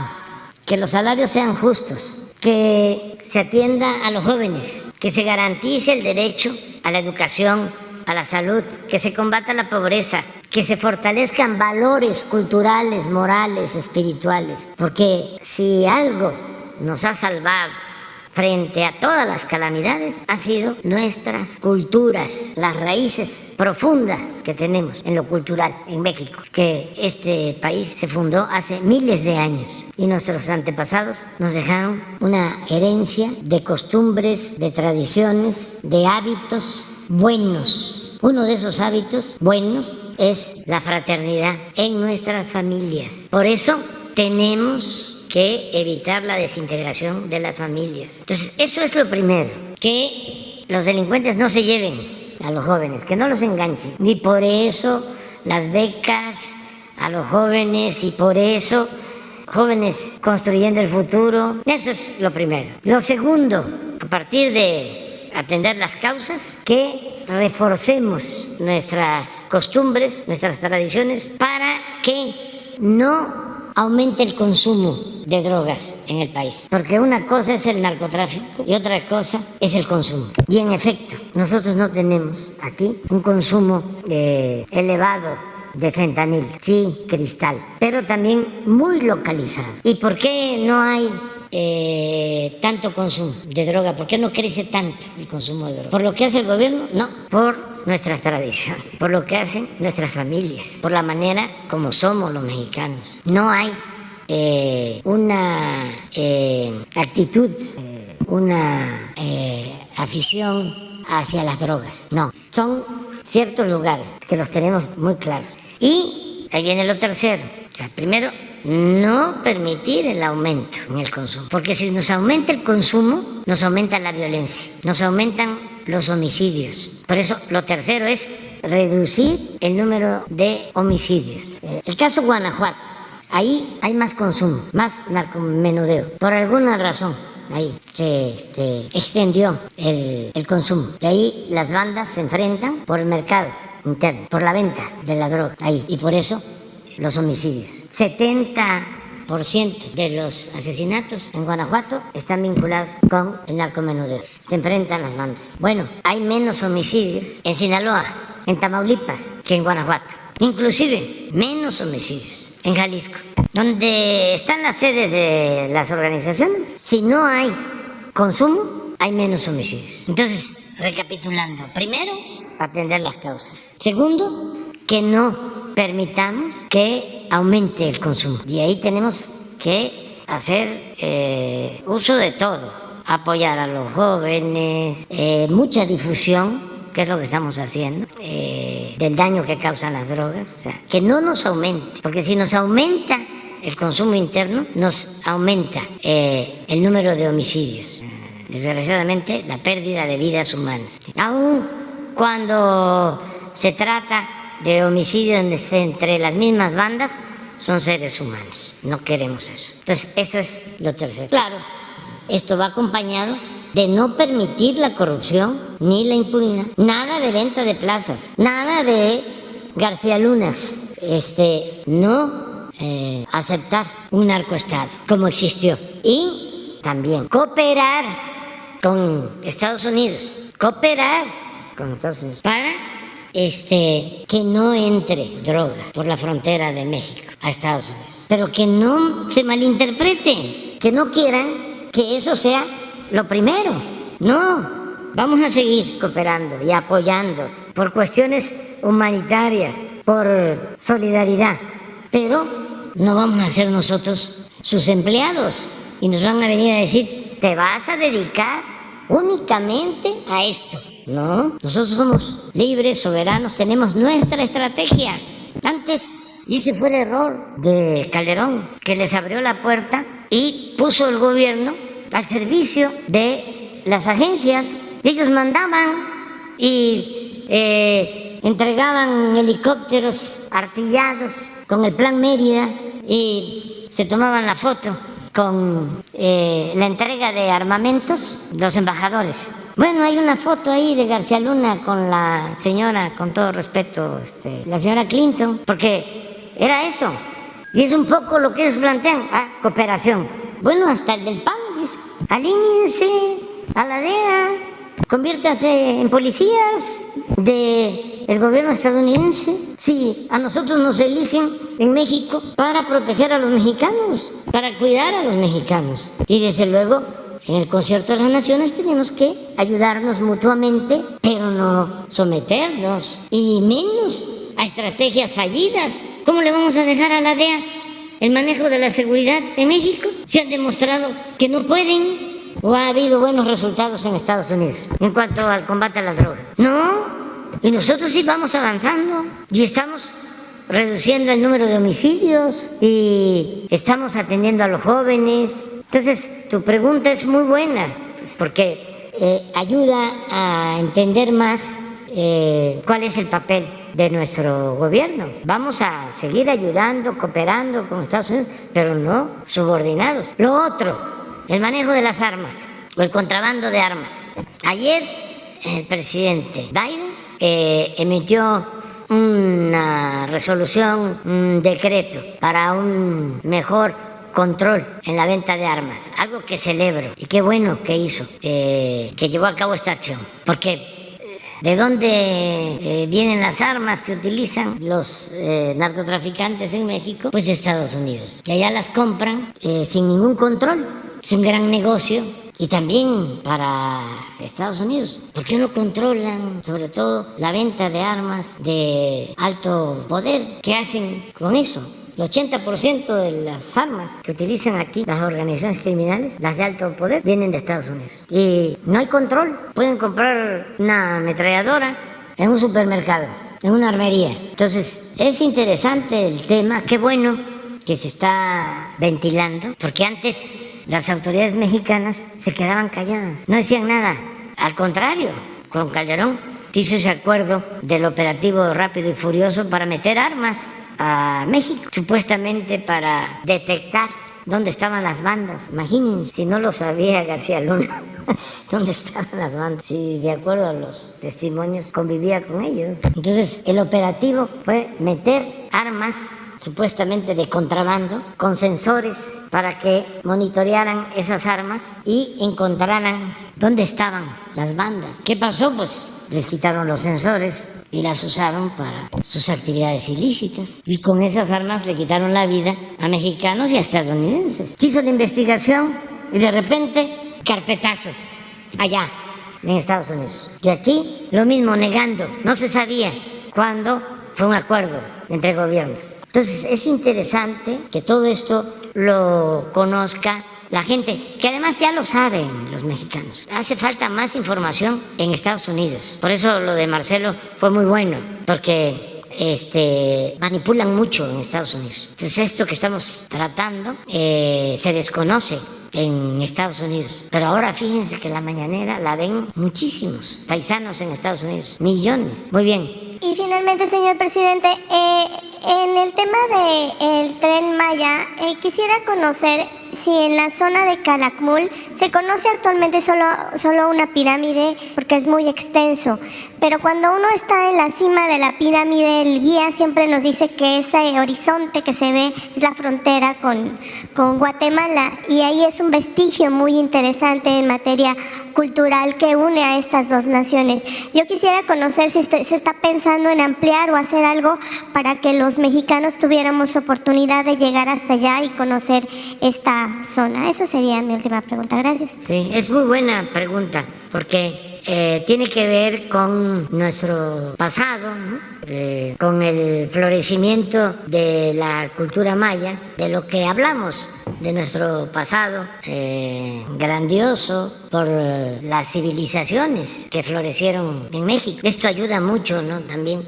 que los salarios sean justos, que se atienda a los jóvenes, que se garantice el derecho a la educación, a la salud, que se combata la pobreza, que se fortalezcan valores culturales, morales, espirituales, porque si algo nos ha salvado frente a todas las calamidades ha sido nuestras culturas, las raíces profundas que tenemos en lo cultural en México, que este país se fundó hace miles de años y nuestros antepasados nos dejaron una herencia de costumbres, de tradiciones, de hábitos buenos. Uno de esos hábitos buenos es la fraternidad en nuestras familias. Por eso tenemos que evitar la desintegración de las familias. Entonces, eso es lo primero, que los delincuentes no se lleven a los jóvenes, que no los enganchen. Y por eso las becas a los jóvenes, y por eso jóvenes construyendo el futuro. Eso es lo primero. Lo segundo, a partir de atender las causas, que reforcemos nuestras costumbres, nuestras tradiciones, para que no aumente el consumo de drogas en el país. Porque una cosa es el narcotráfico y otra cosa es el consumo. Y en efecto, nosotros no tenemos aquí un consumo elevado de fentanil, sí, cristal, pero también muy localizado. ¿Y por qué no hay tanto consumo de droga? ¿Por qué no crece tanto el consumo de droga? ¿Por lo que hace el gobierno? No, por nuestras tradiciones, por lo que hacen nuestras familias, por la manera como somos los mexicanos. No hay una actitud, una afición hacia las drogas. No, son ciertos lugares que los tenemos muy claros. Y ahí viene lo tercero. O sea, primero, no permitir el aumento en el consumo. Porque si nos aumenta el consumo, nos aumenta la violencia, nos aumentan los homicidios. Por eso, lo tercero es reducir el número de homicidios. El caso Guanajuato, ahí hay más consumo, más narcomenudeo. Por alguna razón, ahí se extendió el consumo. Y ahí las bandas se enfrentan por el mercado interno, por la venta de la droga, ahí. Y por eso los homicidios. 70% de los asesinatos en Guanajuato están vinculados con el narcomenudeo. Se enfrentan las bandas. Bueno, hay menos homicidios en Sinaloa, en Tamaulipas, que en Guanajuato. Inclusive, menos homicidios en Jalisco, donde están las sedes de las organizaciones. Si no hay consumo, hay menos homicidios. Entonces, recapitulando, primero, atender las causas. Segundo, que no permitamos que aumente el consumo. Y ahí tenemos que hacer uso de todo, apoyar a los jóvenes, mucha difusión, que es lo que estamos haciendo, del daño que causan las drogas. O sea, que no nos aumente, porque si nos aumenta el consumo interno, nos aumenta el número de homicidios. Desgraciadamente, la pérdida de vidas humanas. Aún cuando se trata de homicidios entre las mismas bandas, son seres humanos. No queremos eso. Entonces, eso es lo tercero. Claro, esto va acompañado de no permitir la corrupción ni la impunidad. Nada de venta de plazas, nada de García Lunas, no aceptar un narcoestado como existió. Y también cooperar con Estados Unidos, para que no entre droga por la frontera de México a Estados Unidos. Pero que no se malinterprete, que no quieran que eso sea lo primero. No, vamos a seguir cooperando y apoyando por cuestiones humanitarias, por solidaridad, pero no vamos a ser nosotros sus empleados y nos van a venir a decir, te vas a dedicar únicamente a esto. No, nosotros somos libres, soberanos, tenemos nuestra estrategia. Antes, y ese fue el error de Calderón, que les abrió la puerta y puso el gobierno al servicio de las agencias. Ellos mandaban y entregaban helicópteros artillados con el Plan Mérida y se tomaban la foto con la entrega de armamentos los embajadores. Bueno, hay una foto ahí de García Luna con la señora, con todo respeto, la señora Clinton, porque era eso. Y es un poco lo que ellos plantean, cooperación. Bueno, hasta el del PAN dice, alíñense a la DEA, conviértanse en policías del gobierno estadounidense. Sí, a nosotros nos eligen en México para proteger a los mexicanos, para cuidar a los mexicanos. Y desde luego, en el concierto de las naciones tenemos que ayudarnos mutuamente, pero no someternos, y menos a estrategias fallidas. ¿Cómo le vamos a dejar a la DEA el manejo de la seguridad en México? Se han demostrado que no pueden, o ha habido buenos resultados en Estados Unidos en cuanto al combate a la droga. No, y nosotros sí vamos avanzando y estamos reduciendo el número de homicidios y estamos atendiendo a los jóvenes. Entonces, tu pregunta es muy buena, porque ayuda a entender más cuál es el papel de nuestro gobierno. Vamos a seguir ayudando, cooperando con Estados Unidos, pero no subordinados. Lo otro, el manejo de las armas o el contrabando de armas. Ayer el presidente Biden emitió una resolución, un decreto para un mejor control en la venta de armas, algo que celebro y qué bueno que hizo, que llevó a cabo esta acción, porque ¿de dónde vienen las armas que utilizan los narcotraficantes en México? Pues de Estados Unidos, y allá las compran sin ningún control. Es un gran negocio. Y también para Estados Unidos, ¿por qué no controlan sobre todo la venta de armas de alto poder? ¿Qué hacen con eso? El 80% de las armas que utilizan aquí las organizaciones criminales, las de alto poder, vienen de Estados Unidos. Y no hay control. Pueden comprar una ametralladora en un supermercado, en una armería. Entonces, es interesante el tema. Qué bueno que se está ventilando, porque antes las autoridades mexicanas se quedaban calladas, no decían nada. Al contrario, con Calderón se hizo ese acuerdo del operativo rápido y furioso para meter armas a México, supuestamente para detectar dónde estaban las bandas. Imagínense, si no lo sabía García Luna, dónde estaban las bandas, si de acuerdo a los testimonios convivía con ellos. Entonces, el operativo fue meter armas supuestamente de contrabando, con sensores para que monitorearan esas armas y encontraran dónde estaban las bandas. ¿Qué pasó? Pues les quitaron los sensores y las usaron para sus actividades ilícitas. Y con esas armas le quitaron la vida a mexicanos y a estadounidenses. Se hizo la investigación y de repente, carpetazo, allá, en Estados Unidos. Y aquí, lo mismo, negando. No se sabía cuándo fue un acuerdo entre gobiernos. Entonces, es interesante que todo esto lo conozca la gente, que además ya lo saben los mexicanos. Hace falta más información en Estados Unidos. Por eso lo de Marcelo fue muy bueno, porque manipulan mucho en Estados Unidos. Entonces, esto que estamos tratando se desconoce en Estados Unidos. Pero ahora fíjense que la mañanera la ven muchísimos paisanos en Estados Unidos, millones. Muy bien. Y finalmente, señor presidente, En el tema del Tren Maya, quisiera conocer si en la zona de Calakmul se conoce actualmente solo una pirámide porque es muy extenso, pero cuando uno está en la cima de la pirámide, el guía siempre nos dice que ese horizonte que se ve es la frontera con Guatemala, y ahí es un vestigio muy interesante en materia cultural que une a estas dos naciones. Yo quisiera conocer si se está pensando en ampliar o hacer algo para que los mexicanos tuviéramos oportunidad de llegar hasta allá y conocer esta zona. Esa sería mi última pregunta. Gracias. Sí, es muy buena pregunta, porque tiene que ver con nuestro pasado, ¿no? Con el florecimiento de la cultura maya, de lo que hablamos, de nuestro pasado grandioso por las civilizaciones que florecieron en México. Esto ayuda mucho, ¿no? También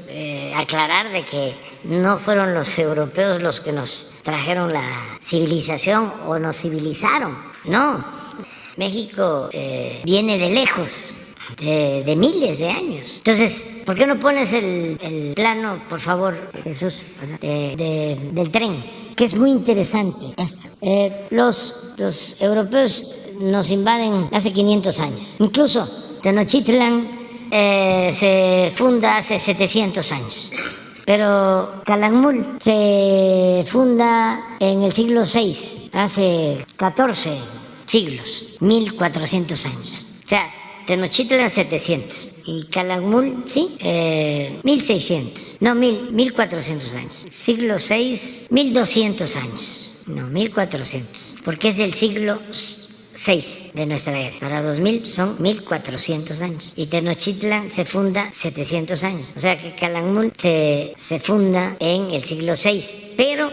aclarar de que no fueron los europeos los que nos trajeron la civilización o nos civilizaron, no. México viene de lejos, de miles de años. Entonces, ¿por qué no pones el plano, por favor, Jesús, del tren? Que es muy interesante esto. Los europeos nos invaden hace 500 años. Incluso Tenochtitlan se funda hace 700 años. Pero Calakmul se funda en el siglo VI, hace 14 siglos, 1400 años. O sea, Tenochtitlan 700 y Calakmul, sí, 1600, no, 1400 años. Siglo VI, 1200 años, no, 1400, porque es del siglo VI de nuestra era. Para 2000 son 1400 años. Y Tenochtitlan se funda 700 años. O sea que Calakmul se funda en el siglo VI, pero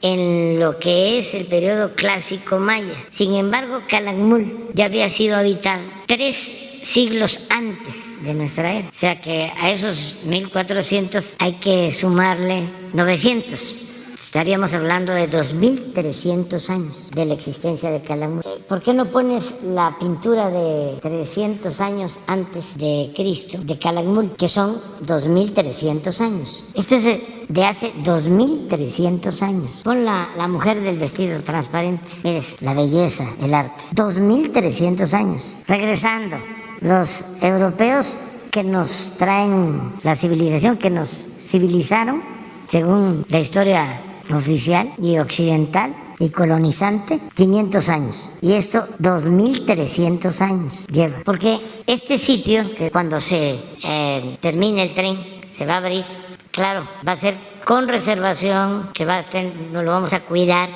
en lo que es el periodo clásico maya. Sin embargo, Calakmul ya había sido habitado 3 siglos antes de nuestra era. O sea que a esos 1400 hay que sumarle 900. Estaríamos hablando de 2300 años de la existencia de Calakmul. ¿Por qué no pones la pintura de 300 años antes de Cristo, de Calakmul, que son 2300 años? Esto es de hace 2300 años. Pon la mujer del vestido transparente. Mire, la belleza, el arte. 2300 años. Regresando, los europeos que nos traen la civilización, que nos civilizaron, según la historia oficial y occidental y colonizante, 500 años. Y esto 2300 años lleva. Porque este sitio, que cuando se termine el tren, se va a abrir, claro, va a ser con reservación, no lo vamos a cuidar,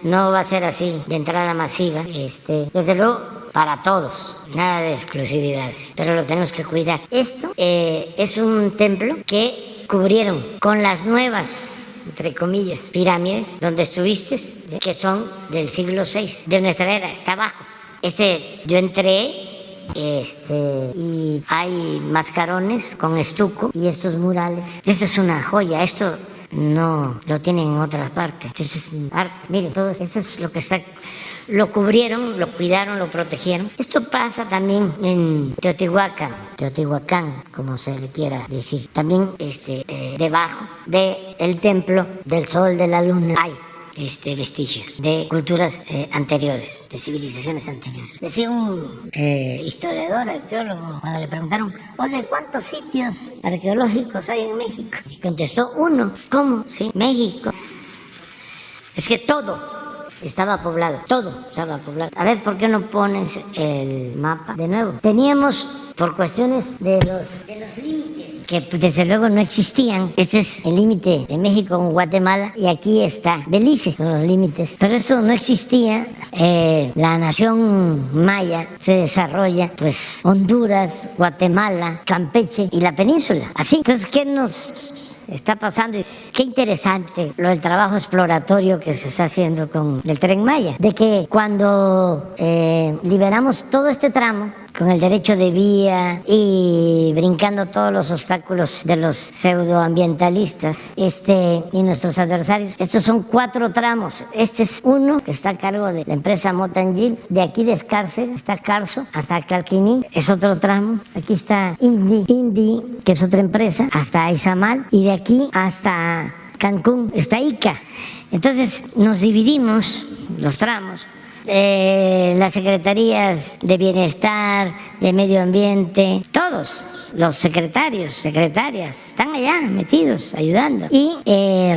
no va a ser así de entrada masiva, desde luego para todos, nada de exclusividades, pero lo tenemos que cuidar. Esto es un templo que cubrieron con las nuevas, entre comillas, pirámides, donde estuviste, que son del siglo VI, de nuestra era, está abajo. Yo entré, y hay mascarones con estuco y estos murales. Esto es una joya, esto no lo tienen en otras partes. Esto es arte, miren, todo eso es lo que está. Lo cubrieron, lo cuidaron, lo protegieron. Esto pasa también en Teotihuacán, como se le quiera decir. También debajo del templo del sol, de la luna, hay vestigios de culturas anteriores, de civilizaciones anteriores. Decía un historiador, arqueólogo, cuando le preguntaron, oye, ¿cuántos sitios arqueológicos hay en México? Y contestó, 1. ¿Cómo? Sí, México. Es que todo estaba poblado, todo estaba poblado. A ver, ¿por qué no pones el mapa de nuevo? Teníamos, por cuestiones de los límites, que desde luego no existían. Este es el límite de México con Guatemala y aquí está Belice, son los límites. Pero eso no existía. La nación maya se desarrolla, pues, Honduras, Guatemala, Campeche y la península. Así, entonces, ¿qué nos está pasando? Qué interesante lo del trabajo exploratorio que se está haciendo con el Tren Maya, de que cuando liberamos todo este tramo con el derecho de vía y brincando todos los obstáculos de los pseudoambientalistas y nuestros adversarios, estos son 4 tramos. Este es uno que está a cargo de la empresa Motangil, de aquí de Escárcega hasta Carso, hasta Calquiní, es otro tramo. Aquí está Indi, que es otra empresa, hasta Izamal, y de aquí hasta Cancún, está Ica. Entonces nos dividimos los tramos. Las secretarías de bienestar, de medio ambiente, todos los secretarios, secretarias, están allá metidos, ayudando. Y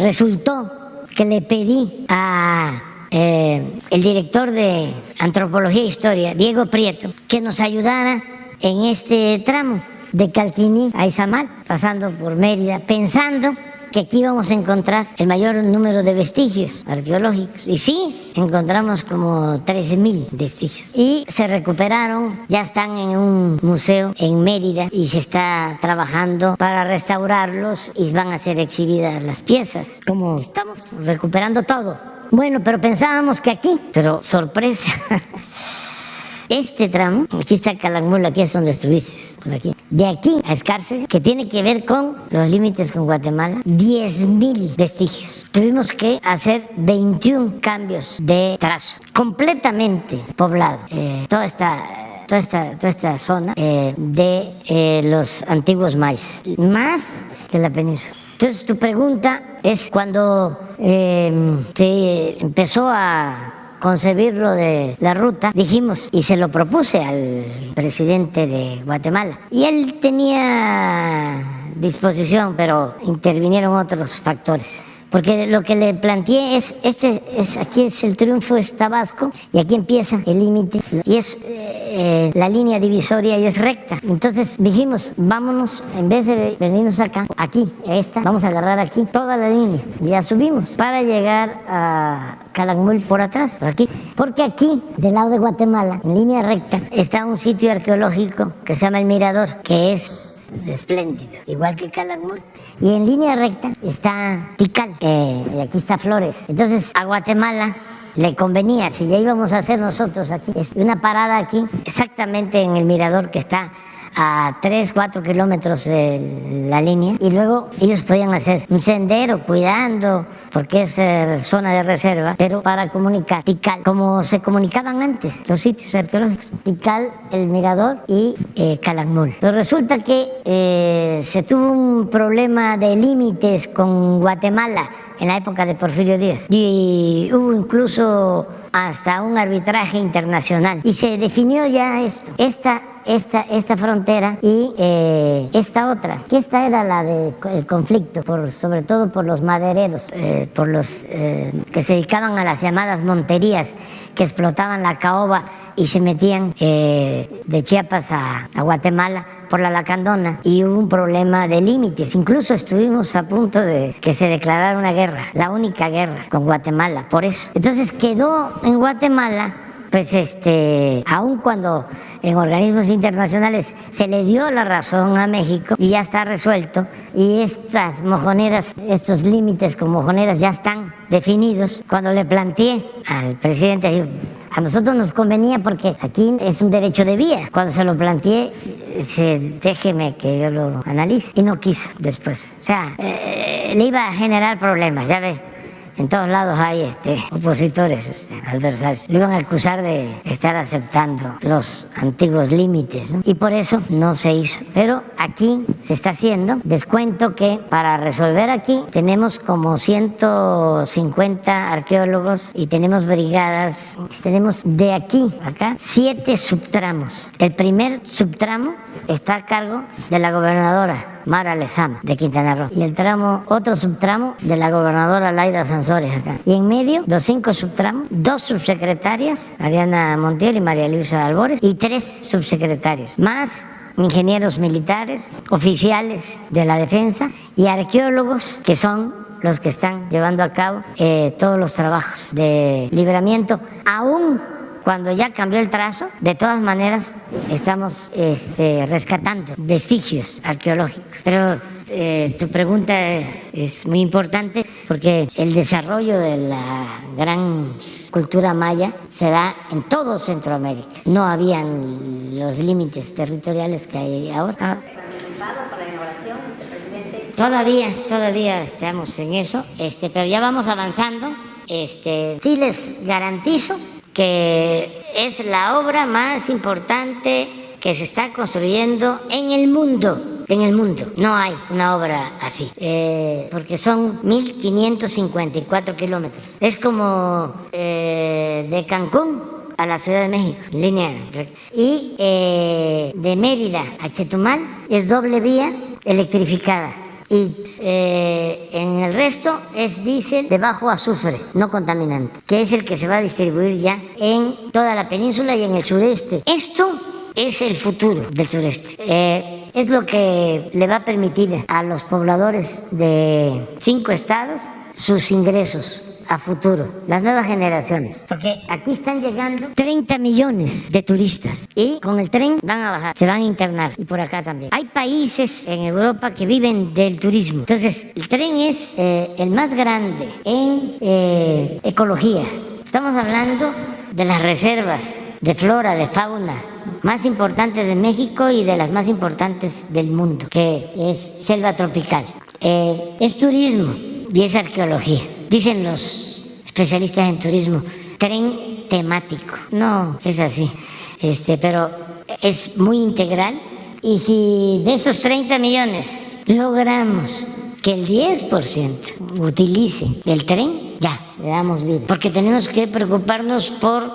resultó que le pedí a el director de Antropología e Historia, Diego Prieto, que nos ayudara en este tramo de Calquiní a Izamal, pasando por Mérida, pensando que aquí íbamos a encontrar el mayor número de vestigios arqueológicos. Y sí, encontramos como 3.000 vestigios. Y se recuperaron, ya están en un museo en Mérida y se está trabajando para restaurarlos y van a ser exhibidas las piezas. Como estamos recuperando todo. Bueno, pero pensábamos que aquí, pero sorpresa. Este tramo, aquí está Calakmul, aquí es donde estuviste, por aquí. De aquí a Escárcega, que tiene que ver con los límites con Guatemala, 10.000 vestigios. Tuvimos que hacer 21 cambios de trazo, completamente poblado. Toda esta zona de los antiguos mayas, más que la península. Entonces tu pregunta es cuando se empezó a concebir lo de la ruta, dijimos, y se lo propuse al presidente de Guatemala. Y él tenía disposición, pero intervinieron otros factores. Porque lo que le planteé es aquí es el triunfo, es Tabasco, y aquí empieza el límite, y es la línea divisoria y es recta. Entonces dijimos, vámonos, en vez de venirnos acá, aquí, vamos a agarrar aquí toda la línea. Y ya subimos para llegar a Calakmul por atrás, por aquí. Porque aquí, del lado de Guatemala, en línea recta, está un sitio arqueológico que se llama El Mirador, que es espléndido, igual que Calakmul. Y en línea recta está Tikal, y aquí está Flores. Entonces a Guatemala le convenía, si ya íbamos a hacer nosotros aquí, es una parada aquí, exactamente en el mirador que está a 3-4 kilómetros de la línea, y luego ellos podían hacer un sendero cuidando, porque es zona de reserva, pero para comunicar Tikal, como se comunicaban antes los sitios arqueológicos, Tikal, el mirador y Calakmul. Pero resulta que se tuvo un problema de límites con Guatemala en la época de Porfirio Díaz, y hubo incluso hasta un arbitraje internacional, y se definió ya esto, esta frontera y esta otra, que esta era la del conflicto, sobre todo por los madereros, por los que se dedicaban a las llamadas monterías, que explotaban la caoba y se metían de Chiapas a Guatemala por la Lacandona, y hubo un problema de límites. Incluso estuvimos a punto de que se declarara una guerra, la única guerra con Guatemala, por eso. Entonces quedó en Guatemala, pues aun cuando en organismos internacionales se le dio la razón a México y ya está resuelto, y estas mojoneras, estos límites con mojoneras ya están definidos. Cuando le planteé al presidente, a nosotros nos convenía porque aquí es un derecho de vía. Cuando se lo planteé, déjeme que yo lo analice, y no quiso después. O sea, le iba a generar problemas, ya ve. En todos lados hay opositores, adversarios. Le iban a acusar de estar aceptando los antiguos límites, ¿no? Y por eso no se hizo. Pero aquí se está haciendo. Les cuento que para resolver aquí tenemos como 150 arqueólogos y tenemos brigadas. Tenemos de aquí a acá 7 subtramos. El primer subtramo está a cargo de la gobernadora Mara Lezama, de Quintana Roo, y el otro subtramo de la gobernadora Laida Sansores acá. Y en medio, los 5 subtramos, 2 subsecretarias, Ariana Montiel y María Luisa Albores, y 3 subsecretarios, más ingenieros militares, oficiales de la defensa y arqueólogos, que son los que están llevando a cabo todos los trabajos de libramiento. Aún cuando ya cambió el trazo, de todas maneras estamos rescatando vestigios arqueológicos. Pero tu pregunta es muy importante, porque el desarrollo de la gran cultura maya se da en todo Centroamérica. No habían los límites territoriales que hay ahora. Todavía estamos en eso, pero ya vamos avanzando. Sí les garantizo que es la obra más importante que se está construyendo en el mundo en el mundo. No hay una obra así, porque son 1.554 kilómetros. Es como de Cancún a la Ciudad de México, en línea recta. Y de Mérida a Chetumal es doble vía electrificada. Y en el resto es diésel de bajo azufre, no contaminante, que es el que se va a distribuir ya en toda la península y en el sureste. Esto es el futuro del sureste. Es lo que le va a permitir a los pobladores de 5 estados sus ingresos a futuro, las nuevas generaciones. Porque aquí están llegando 30 millones de turistas y con el tren van a bajar, se van a internar, y por acá también. Hay países en Europa que viven del turismo. Entonces, el tren es el más grande en ecología. Estamos hablando de las reservas de flora, de fauna más importantes de México y de las más importantes del mundo, que es selva tropical. Es turismo y es arqueología. Dicen los especialistas en turismo, tren temático. No, es así. Pero es muy integral. Y si de esos 30 millones logramos que el 10% utilice el tren, ya, le damos vida. Porque tenemos que preocuparnos por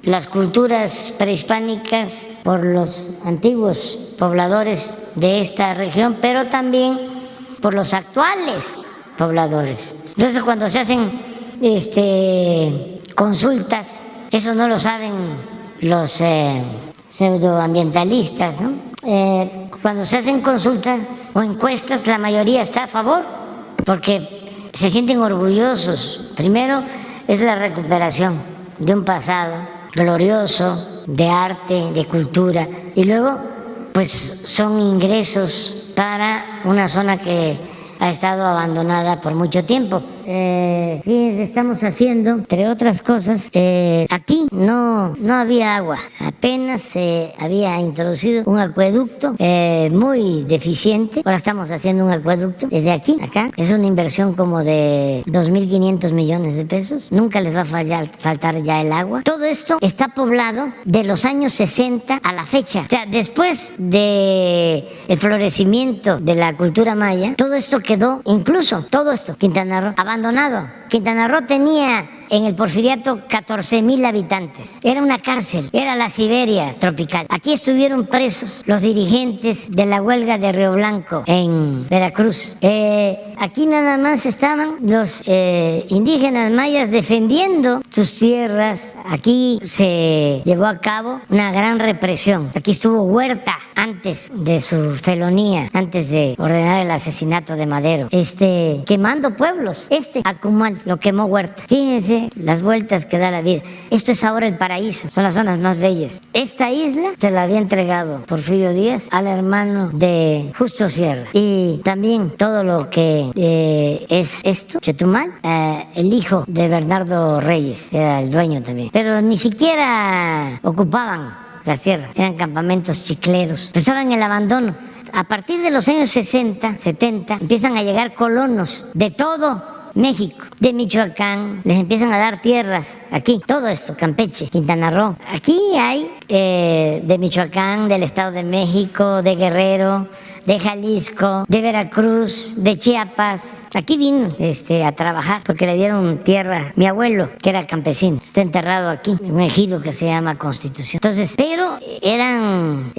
las culturas prehispánicas, por los antiguos pobladores de esta región, pero también por los actuales pobladores. Entonces, cuando se hacen consultas, eso no lo saben los pseudoambientalistas, ¿no? Cuando se hacen consultas o encuestas, la mayoría está a favor, porque se sienten orgullosos. Primero es la recuperación de un pasado glorioso, de arte, de cultura, y luego pues son ingresos para una zona que ha estado abandonada por mucho tiempo. Fíjense, estamos haciendo, entre otras cosas, aquí no había agua, apenas se había introducido un acueducto muy deficiente. Ahora estamos haciendo un acueducto desde aquí, acá. Es una inversión como de 2.500 millones de pesos. Nunca les va a faltar ya el agua. Todo esto está poblado de los años 60 a la fecha. O sea, después del florecimiento de la cultura maya, todo esto quedó, incluso todo esto, Quintana Roo, abandonado. Quintana Roo tenía en el Porfiriato 14,000 habitantes. Era una cárcel, era la Siberia tropical. Aquí estuvieron presos los dirigentes de la huelga de Río Blanco en Veracruz. Aquí nada más estaban los indígenas mayas defendiendo sus tierras. Aquí se llevó a cabo una gran represión. Aquí estuvo Huerta antes de su felonía, antes de ordenar el asesinato de Madero, quemando pueblos. Acumal lo quemó Huerta. Fíjense las vueltas que da la vida. Esto es ahora el paraíso, son las zonas más bellas. Esta isla se la había entregado Porfirio Díaz al hermano de Justo Sierra. Y también todo lo que es esto, Chetumal, el hijo de Bernardo Reyes era el dueño también. Pero ni siquiera ocupaban las tierras, eran campamentos chicleros, estaban en el abandono. A partir de los años 60, 70, empiezan a llegar colonos de todo México, de Michoacán, les empiezan a dar tierras aquí, todo esto, Campeche, Quintana Roo. Aquí hay de Michoacán, del Estado de México, de Guerrero, de Jalisco, de Veracruz, de Chiapas. Aquí vino a trabajar porque le dieron tierra. Mi abuelo, que era campesino, está enterrado aquí, en un ejido que se llama Constitución. Entonces, pero eran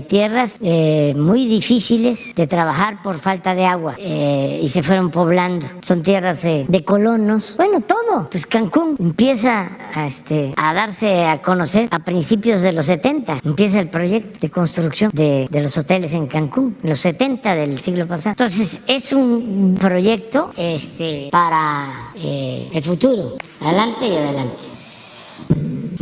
tierras muy difíciles de trabajar por falta de agua y se fueron poblando. Son tierras de colonos. Bueno, todo. Pues Cancún empieza a darse a conocer a principios de los 70. Empieza el proyecto de construcción de los hoteles en Cancún, en los 70 del siglo pasado. Entonces, es un proyecto para el futuro. Adelante y adelante.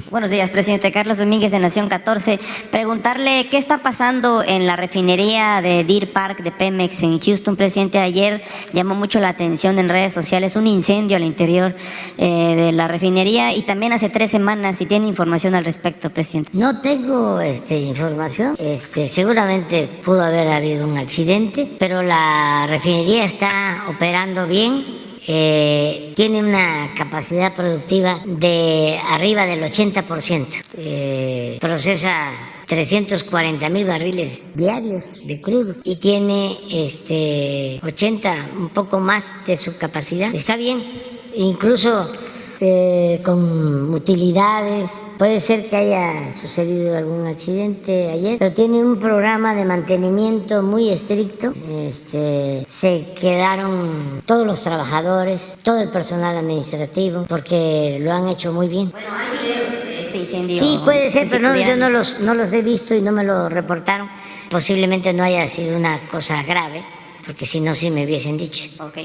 Buenos días, presidente. Carlos Domínguez, de Nación 14. Preguntarle qué está pasando en la refinería de Deer Park de Pemex en Houston. Presidente, ayer llamó mucho la atención en redes sociales un incendio al interior de la refinería, y también hace 3 semanas, si tiene información al respecto, presidente. No tengo información. Seguramente pudo haber habido un accidente, pero la refinería está operando bien. Tiene una capacidad productiva de arriba del 80%. Procesa 340,000 barriles diarios de crudo y tiene 80, un poco más de su capacidad. Está bien, incluso con utilidades. Puede ser que haya sucedido algún accidente ayer, pero tiene un programa de mantenimiento muy estricto. Se quedaron todos los trabajadores, todo el personal administrativo, porque lo han hecho muy bien. Bueno, hay videos de este incendio. Sí, puede ser, pero yo no los he visto y no me lo reportaron. Posiblemente no haya sido una cosa grave, porque si no, sí me hubiesen dicho. Ok.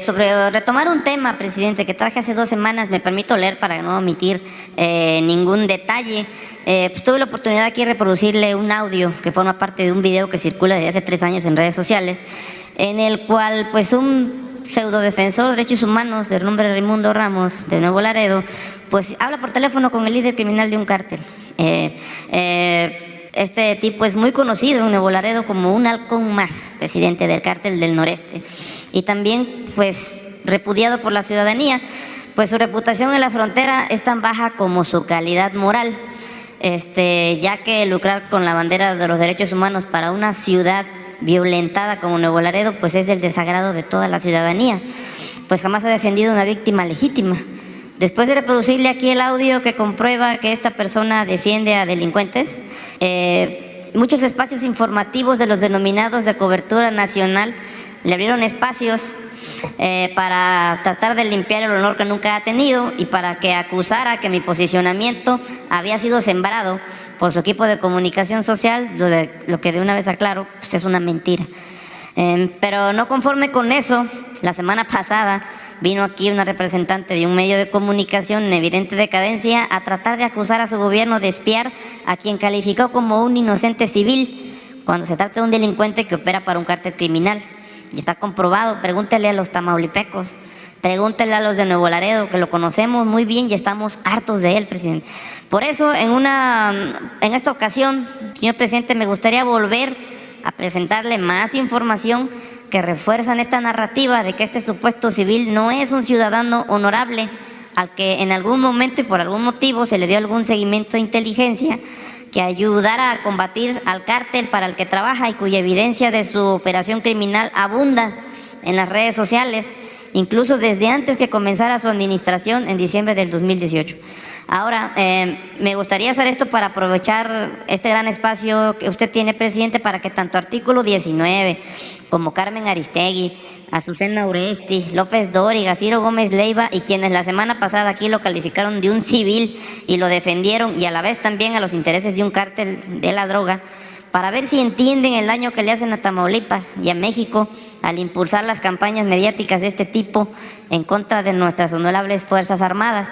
Sobre retomar un tema, presidente, que traje hace 2 semanas, me permito leer para no omitir ningún detalle. Pues tuve la oportunidad aquí de reproducirle un audio que forma parte de un video que circula desde hace 3 años en redes sociales, en el cual pues un pseudodefensor de derechos humanos de nombre Raimundo Ramos, de Nuevo Laredo, pues habla por teléfono con el líder criminal de un cártel. Este tipo es muy conocido en Nuevo Laredo como un halcón más, presidente del cártel del noreste, y también pues repudiado por la ciudadanía, pues su reputación en la frontera es tan baja como su calidad moral, ya que lucrar con la bandera de los derechos humanos para una ciudad violentada como Nuevo Laredo pues es del desagrado de toda la ciudadanía, pues jamás ha defendido a una víctima legítima. Después de reproducirle aquí el audio que comprueba que esta persona defiende a delincuentes, muchos espacios informativos de los denominados de cobertura nacional le abrieron espacios para tratar de limpiar el honor que nunca ha tenido y para que acusara que mi posicionamiento había sido sembrado por su equipo de comunicación social, lo que de una vez aclaro, pues es una mentira. Pero no conforme con eso, la semana pasada vino aquí una representante de un medio de comunicación en evidente decadencia a tratar de acusar a su gobierno de espiar a quien calificó como un inocente civil, cuando se trata de un delincuente que opera para un cártel criminal. Y está comprobado, pregúntele a los tamaulipecos, pregúntele a los de Nuevo Laredo, que lo conocemos muy bien y estamos hartos de él, presidente. Por eso, en esta ocasión, señor presidente, me gustaría volver a presentarle más información que refuerzan esta narrativa de que este supuesto civil no es un ciudadano honorable al que en algún momento y por algún motivo se le dio algún seguimiento de inteligencia que ayudara a combatir al cártel para el que trabaja y cuya evidencia de su operación criminal abunda en las redes sociales, incluso desde antes que comenzara su administración en diciembre del 2018. Ahora, me gustaría hacer esto para aprovechar este gran espacio que usted tiene, presidente, para que tanto Artículo 19 como Carmen Aristegui, Azucena Uresti, López Dóriga, Ciro Gómez Leiva y quienes la semana pasada aquí lo calificaron de un civil y lo defendieron, y a la vez también a los intereses de un cártel de la droga, para ver si entienden el daño que le hacen a Tamaulipas y a México al impulsar las campañas mediáticas de este tipo en contra de nuestras honorables Fuerzas Armadas.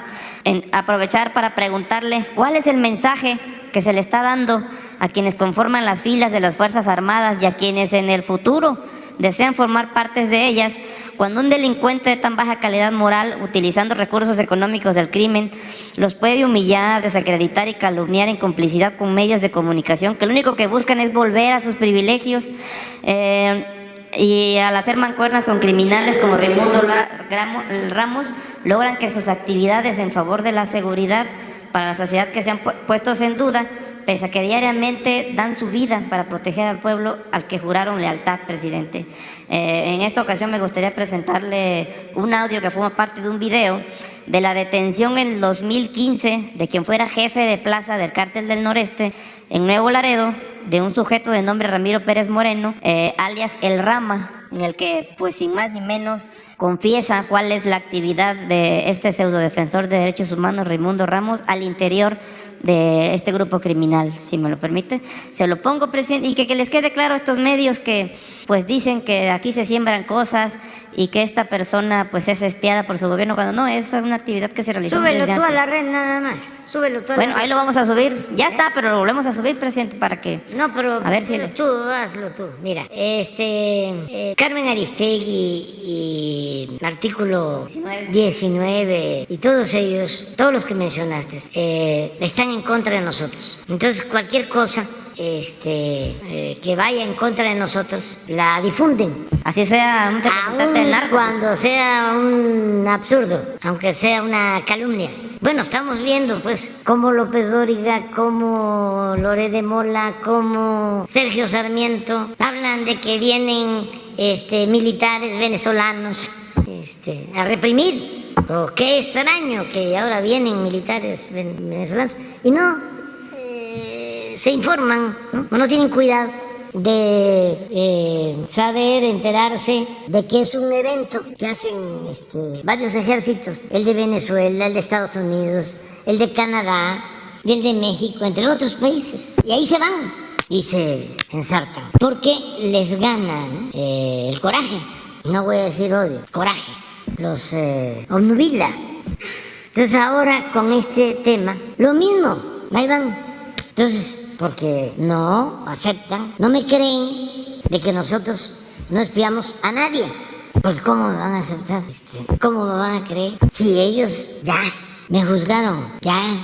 Aprovechar para preguntarle cuál es el mensaje que se le está dando a quienes conforman las filas de las Fuerzas Armadas y a quienes en el futuro desean formar partes de ellas, cuando un delincuente de tan baja calidad moral, utilizando recursos económicos del crimen, los puede humillar, desacreditar y calumniar en complicidad con medios de comunicación que lo único que buscan es volver a sus privilegios, y al hacer mancuernas con criminales como Raimundo Ramos, logran que sus actividades en favor de la seguridad para la sociedad que sean puestos en duda, pese a que diariamente dan su vida para proteger al pueblo al que juraron lealtad, presidente. En esta ocasión me gustaría presentarle un audio que forma parte de un video de la detención en el 2015 de quien fuera jefe de plaza del cártel del noreste en Nuevo Laredo, de un sujeto de nombre Ramiro Pérez Moreno, alias El Rama, en el que, pues sin más ni menos, confiesa cuál es la actividad de este pseudodefensor de derechos humanos, Raimundo Ramos, al interior de este grupo criminal, si me lo permite. Se lo pongo, presidente, y que les quede claro a estos medios que pues dicen que aquí se siembran cosas y que esta persona pues es espiada por su gobierno, cuando no, es una actividad que se realizó. Súbelo desde tú a antes. la red nada más, súbelo tú a Bueno, la red. ahí lo vamos a subir, ya está, pero lo volvemos a subir, presidente, para que... No, pero a ver si hazlo tú. Mira, Carmen Aristegui y Artículo 19 y todos ellos, todos los que mencionaste, están en contra de nosotros. Entonces, cualquier cosa que vaya en contra de nosotros, la difunden. Así sea un representante del Aun narco. cuando sea un absurdo, aunque sea una calumnia, Bueno, estamos viendo pues cómo López Dóriga, cómo Loret de Mola, cómo Sergio Sarmiento hablan de que vienen militares venezolanos a reprimir. Oh, qué extraño que ahora vienen militares venezolanos y no se informan, no tienen cuidado de saber, enterarse de que es un evento que hacen varios ejércitos, el de Venezuela, el de Estados Unidos, el de Canadá y el de México, entre otros países. Y ahí se van y se ensartan, porque les gana el coraje, no voy a decir odio, coraje, los obnubila. Entonces ahora con este tema, lo mismo, ahí van. Entonces, porque no aceptan, no me creen de que nosotros no espiamos a nadie. Porque ¿cómo me van a aceptar? ¿Cómo me van a creer? Si ellos ya me juzgaron, ya,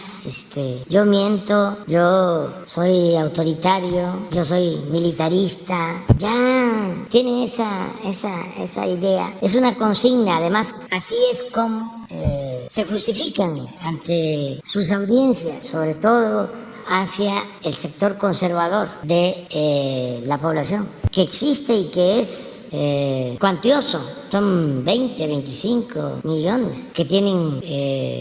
yo miento, yo soy autoritario, yo soy militarista, ya tienen esa idea. Es una consigna, además, así es como se justifican ante sus audiencias, sobre todo hacia el sector conservador de la población, que existe y que es cuantioso. Son 20, 25 millones que tienen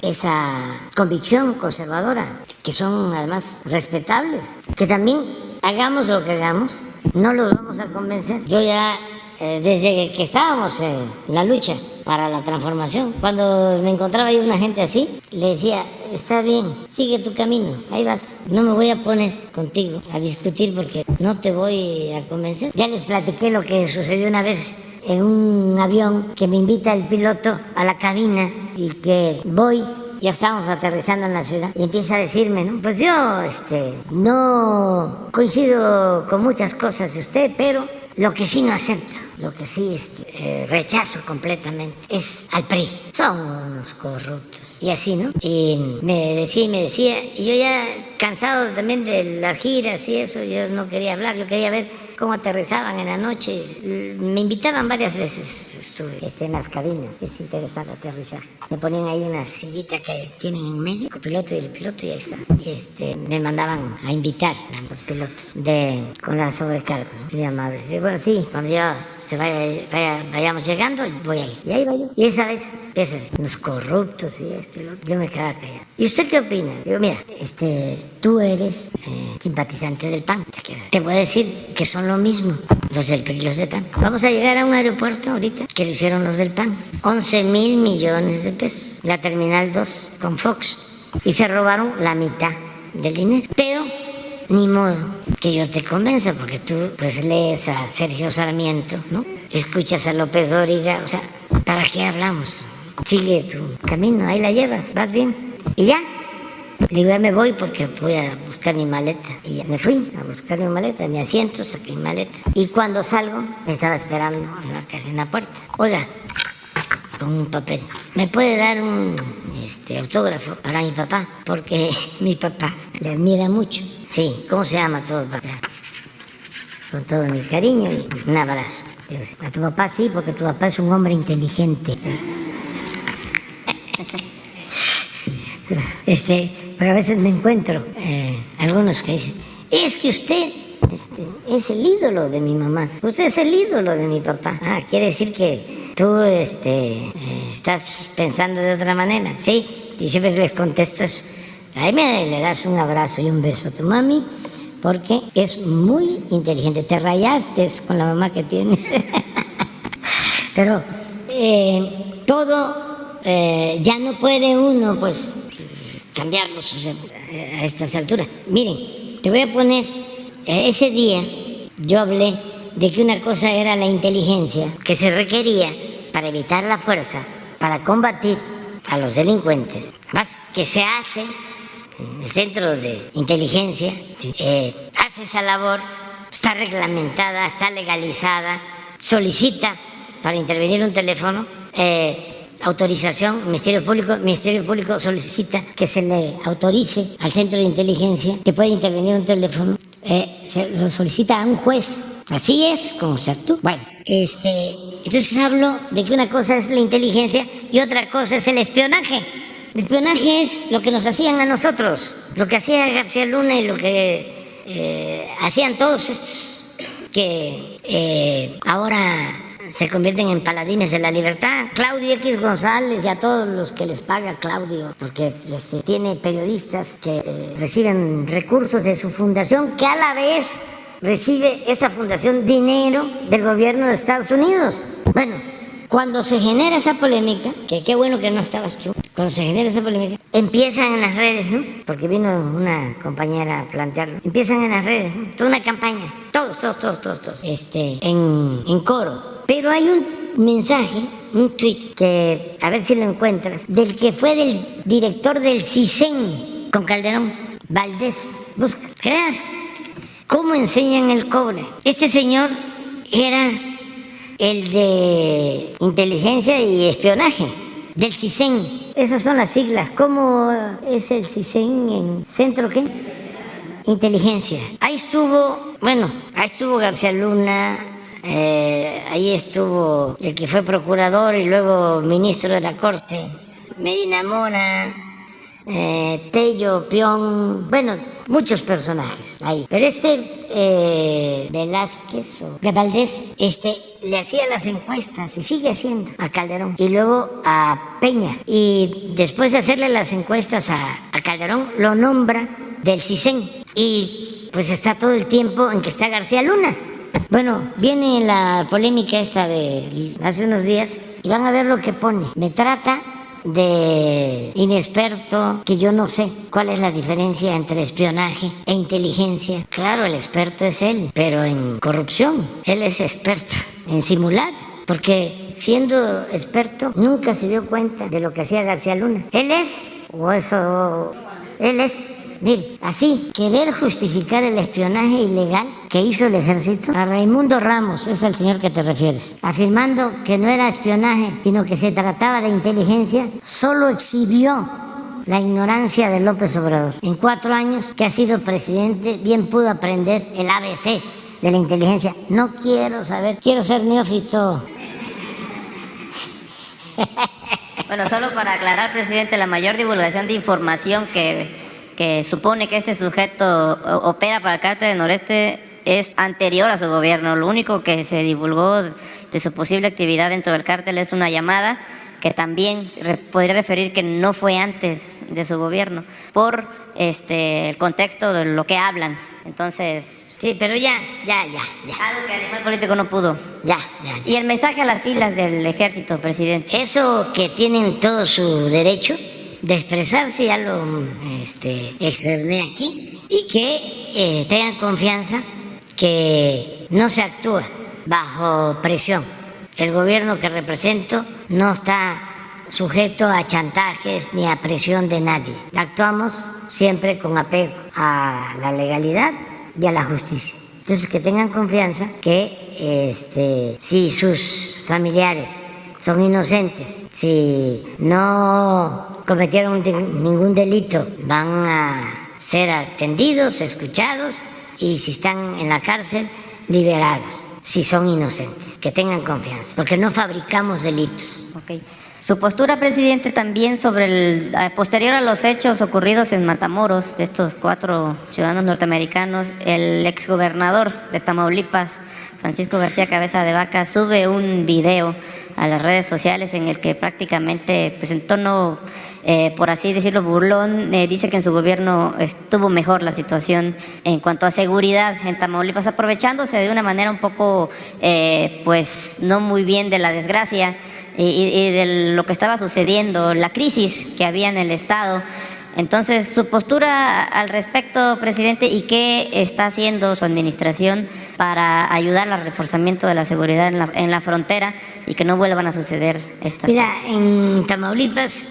esa convicción conservadora, que son además respetables, que también hagamos lo que hagamos, no los vamos a convencer. Yo ya, desde que estábamos en la lucha para la transformación, cuando me encontraba yo una gente así, le decía, está bien, sigue tu camino, ahí vas. No me voy a poner contigo a discutir porque no te voy a convencer. Ya les platiqué lo que sucedió una vez en un avión, que me invita el piloto a la cabina y que voy, ya estábamos aterrizando en la ciudad, y empieza a decirme, ¿no? Pues yo no coincido con muchas cosas de usted, pero lo que sí no acepto, lo que sí rechazo completamente es al PRI. Son unos corruptos. Y así, ¿no? Y me decía, y yo ya cansado también de las giras y eso, yo no quería hablar, yo quería ver cómo aterrizaban en la noche. Me invitaban varias veces, estuve en las cabinas, es interesante aterrizar. Me ponían ahí una sillita que tienen en medio, el piloto y ahí está. Y me mandaban a invitar a los pilotos con las sobrecargos, muy amables. Y bueno, sí, cuando ya vayamos llegando, voy a ir. Y ahí va yo. Y esa vez empiezas, los corruptos y esto y lo otro. Yo me quedaba callado. ¿Y usted qué opina? Digo, mira, tú eres simpatizante del PAN. Te voy a decir que son lo mismo, los del PRI y los del PAN. Vamos a llegar a un aeropuerto ahorita que lo hicieron los del PAN. 11,000 millones de pesos. La Terminal 2 con Fox. Y se robaron la mitad del dinero. Pero ni modo que yo te convenza, porque tú pues lees a Sergio Sarmiento, ¿no? Escuchas a López Dóriga, o sea, ¿para qué hablamos? Sigue tu camino, ahí la llevas, vas bien. Y ya, digo, ya me voy porque voy a buscar mi maleta. Y ya me fui a buscar mi maleta, mi asiento, saqué mi maleta. Y cuando salgo, me estaba esperando en la puerta. Oiga, con un papel, ¿me puede dar un autógrafo para mi papá? Porque mi papá le admira mucho. Sí, ¿cómo se llama todo papá? Con todo mi cariño y un abrazo. A tu papá sí, porque tu papá es un hombre inteligente. Pero a veces me encuentro algunos que dicen, es que usted es el ídolo de mi mamá, usted es el ídolo de mi papá. Ah, quiere decir que tú estás pensando de otra manera, ¿sí? Y siempre les contesto eso. Ahí le das un abrazo y un beso a tu mami, porque es muy inteligente. Te rayaste con la mamá que tienes. Pero todo ya no puede uno, pues, cambiarlo a estas alturas. Miren, te voy a poner, ese día yo hablé de que una cosa era la inteligencia que se requería para evitar la fuerza, para combatir a los delincuentes. Además, que se hace, el centro de inteligencia hace esa labor, está reglamentada, está legalizada, solicita para intervenir un teléfono autorización, Ministerio Público solicita que se le autorice al centro de inteligencia que pueda intervenir un teléfono, se lo solicita a un juez. Así es como se actúa. Bueno, entonces hablo de que una cosa es la inteligencia y otra cosa es el espionaje. Espionaje es lo que nos hacían a nosotros, lo que hacía García Luna y lo que hacían todos estos, que ahora se convierten en paladines de la libertad. Claudio X González y a todos los que les paga Claudio, porque tiene periodistas que reciben recursos de su fundación, que a la vez recibe esa fundación dinero del gobierno de Estados Unidos. Bueno, cuando se genera esa polémica, que qué bueno que no estabas tú, cuando se genera esa polémica, empiezan en las redes, ¿no? Porque vino una compañera a plantearlo. Empiezan en las redes, ¿no? Toda una campaña, todos, en coro. Pero hay un mensaje, un tweet, que a ver si lo encuentras, del que fue del director del CISEN con Calderón, Valdés. Busca, creas cómo enseñan el cobre. Este señor era el de inteligencia y espionaje del CISEN. Esas son las siglas. ¿Cómo es el CISEN en centro qué? Inteligencia. Ahí estuvo García Luna, ahí estuvo el que fue procurador y luego ministro de la Corte, Medina Mora, Tello, Pion, bueno, muchos personajes ahí. Pero Velázquez o de Valdés, le hacía las encuestas y sigue haciendo a Calderón y luego a Peña. Y después de hacerle las encuestas a Calderón, lo nombra del CISEN. Y pues está todo el tiempo en que está García Luna. Bueno, viene la polémica esta de hace unos días y van a ver lo que pone. Me trata de inexperto, que yo no sé cuál es la diferencia entre espionaje e inteligencia. Claro, el experto es él, pero en corrupción. Él es experto en simular, porque siendo experto nunca se dio cuenta de lo que hacía García Luna. Mire, así, querer justificar el espionaje ilegal que hizo el ejército. A Raimundo Ramos, es el señor que te refieres, afirmando que no era espionaje, sino que se trataba de inteligencia, solo exhibió la ignorancia de López Obrador. En 4 años que ha sido presidente, bien pudo aprender el ABC de la inteligencia. No quiero saber, quiero ser neófito. Bueno, solo para aclarar, presidente, la mayor divulgación de información que supone que este sujeto opera para el Cártel del Noreste es anterior a su gobierno. Lo único que se divulgó de su posible actividad dentro del cártel es una llamada que también podría referir que no fue antes de su gobierno, por el contexto de lo que hablan. Entonces... Sí, pero ya. Algo que el animal político no pudo. Ya. Y el mensaje a las filas del ejército, presidente. Eso que tienen todo su derecho de expresarse, ya lo externé aquí, y que tengan confianza que no se actúa bajo presión. El gobierno que represento no está sujeto a chantajes ni a presión de nadie. Actuamos siempre con apego a la legalidad y a la justicia. Entonces, que tengan confianza que si sus familiares son inocentes, si no cometieron ningún delito, van a ser atendidos, escuchados, y si están en la cárcel, liberados, si son inocentes. Que tengan confianza, porque no fabricamos delitos. Okay. Su postura, presidente, también sobre posterior a los hechos ocurridos en Matamoros, de estos 4 ciudadanos norteamericanos, el exgobernador de Tamaulipas, Francisco García Cabeza de Vaca, sube un video a las redes sociales en el que prácticamente, pues en tono, por así decirlo, burlón, dice que en su gobierno estuvo mejor la situación en cuanto a seguridad en Tamaulipas, aprovechándose de una manera un poco, pues no muy bien de la desgracia y de lo que estaba sucediendo, la crisis que había en el Estado. Entonces, su postura al respecto, presidente, y qué está haciendo su administración para ayudar al reforzamiento de la seguridad en la frontera y que no vuelvan a suceder estas Mira, cosas. en Tamaulipas,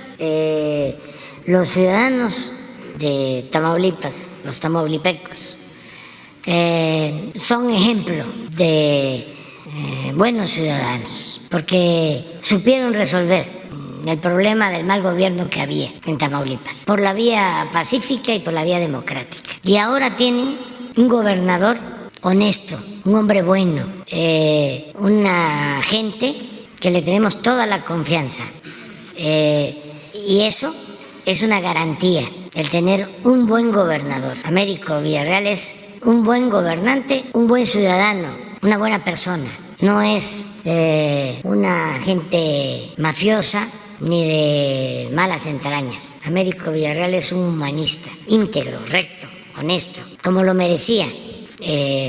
los ciudadanos de Tamaulipas, los tamaulipecos, son ejemplo de buenos ciudadanos, porque supieron resolver el problema del mal gobierno que había en Tamaulipas, por la vía pacífica y por la vía democrática. Y ahora tienen un gobernador honesto, un hombre bueno, una gente que le tenemos toda la confianza. Y eso es una garantía el tener un buen gobernador. Américo Villarreal es un buen gobernante, un buen ciudadano, una buena persona. No es una gente mafiosa ni de malas entrañas. Américo Villarreal es un humanista, íntegro, recto, honesto, como lo merecía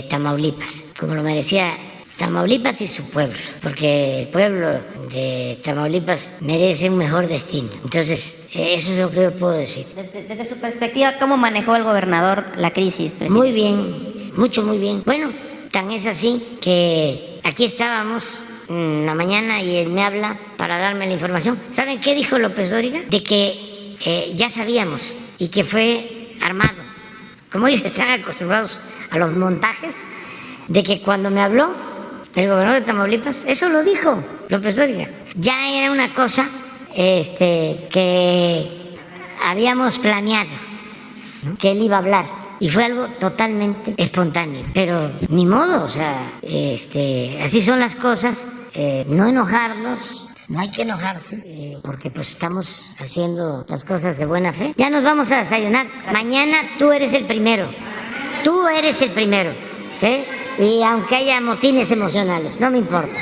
Tamaulipas, como lo merecía Tamaulipas y su pueblo, porque el pueblo de Tamaulipas merece un mejor destino. Entonces, eso es lo que yo puedo decir. Desde su perspectiva, ¿cómo manejó el gobernador la crisis, presidente? Muy bien, muy bien. Bueno, tan es así que aquí estábamos en la mañana y él me habla para darme la información. ¿Saben qué dijo López Dóriga? De que ya sabíamos y que fue armado. Como ellos están acostumbrados a los montajes, de que cuando me habló el gobernador de Tamaulipas, eso lo dijo López Dóriga. Ya era una cosa que habíamos planeado, ¿no? Que él iba a hablar. Y fue algo totalmente espontáneo. Pero ni modo, o sea, así son las cosas. No enojarnos, no hay que enojarse, porque pues estamos haciendo las cosas de buena fe. Ya nos vamos a desayunar. Mañana tú eres el primero. Tú eres el primero, ¿sí? Y aunque haya motines emocionales, no me importa.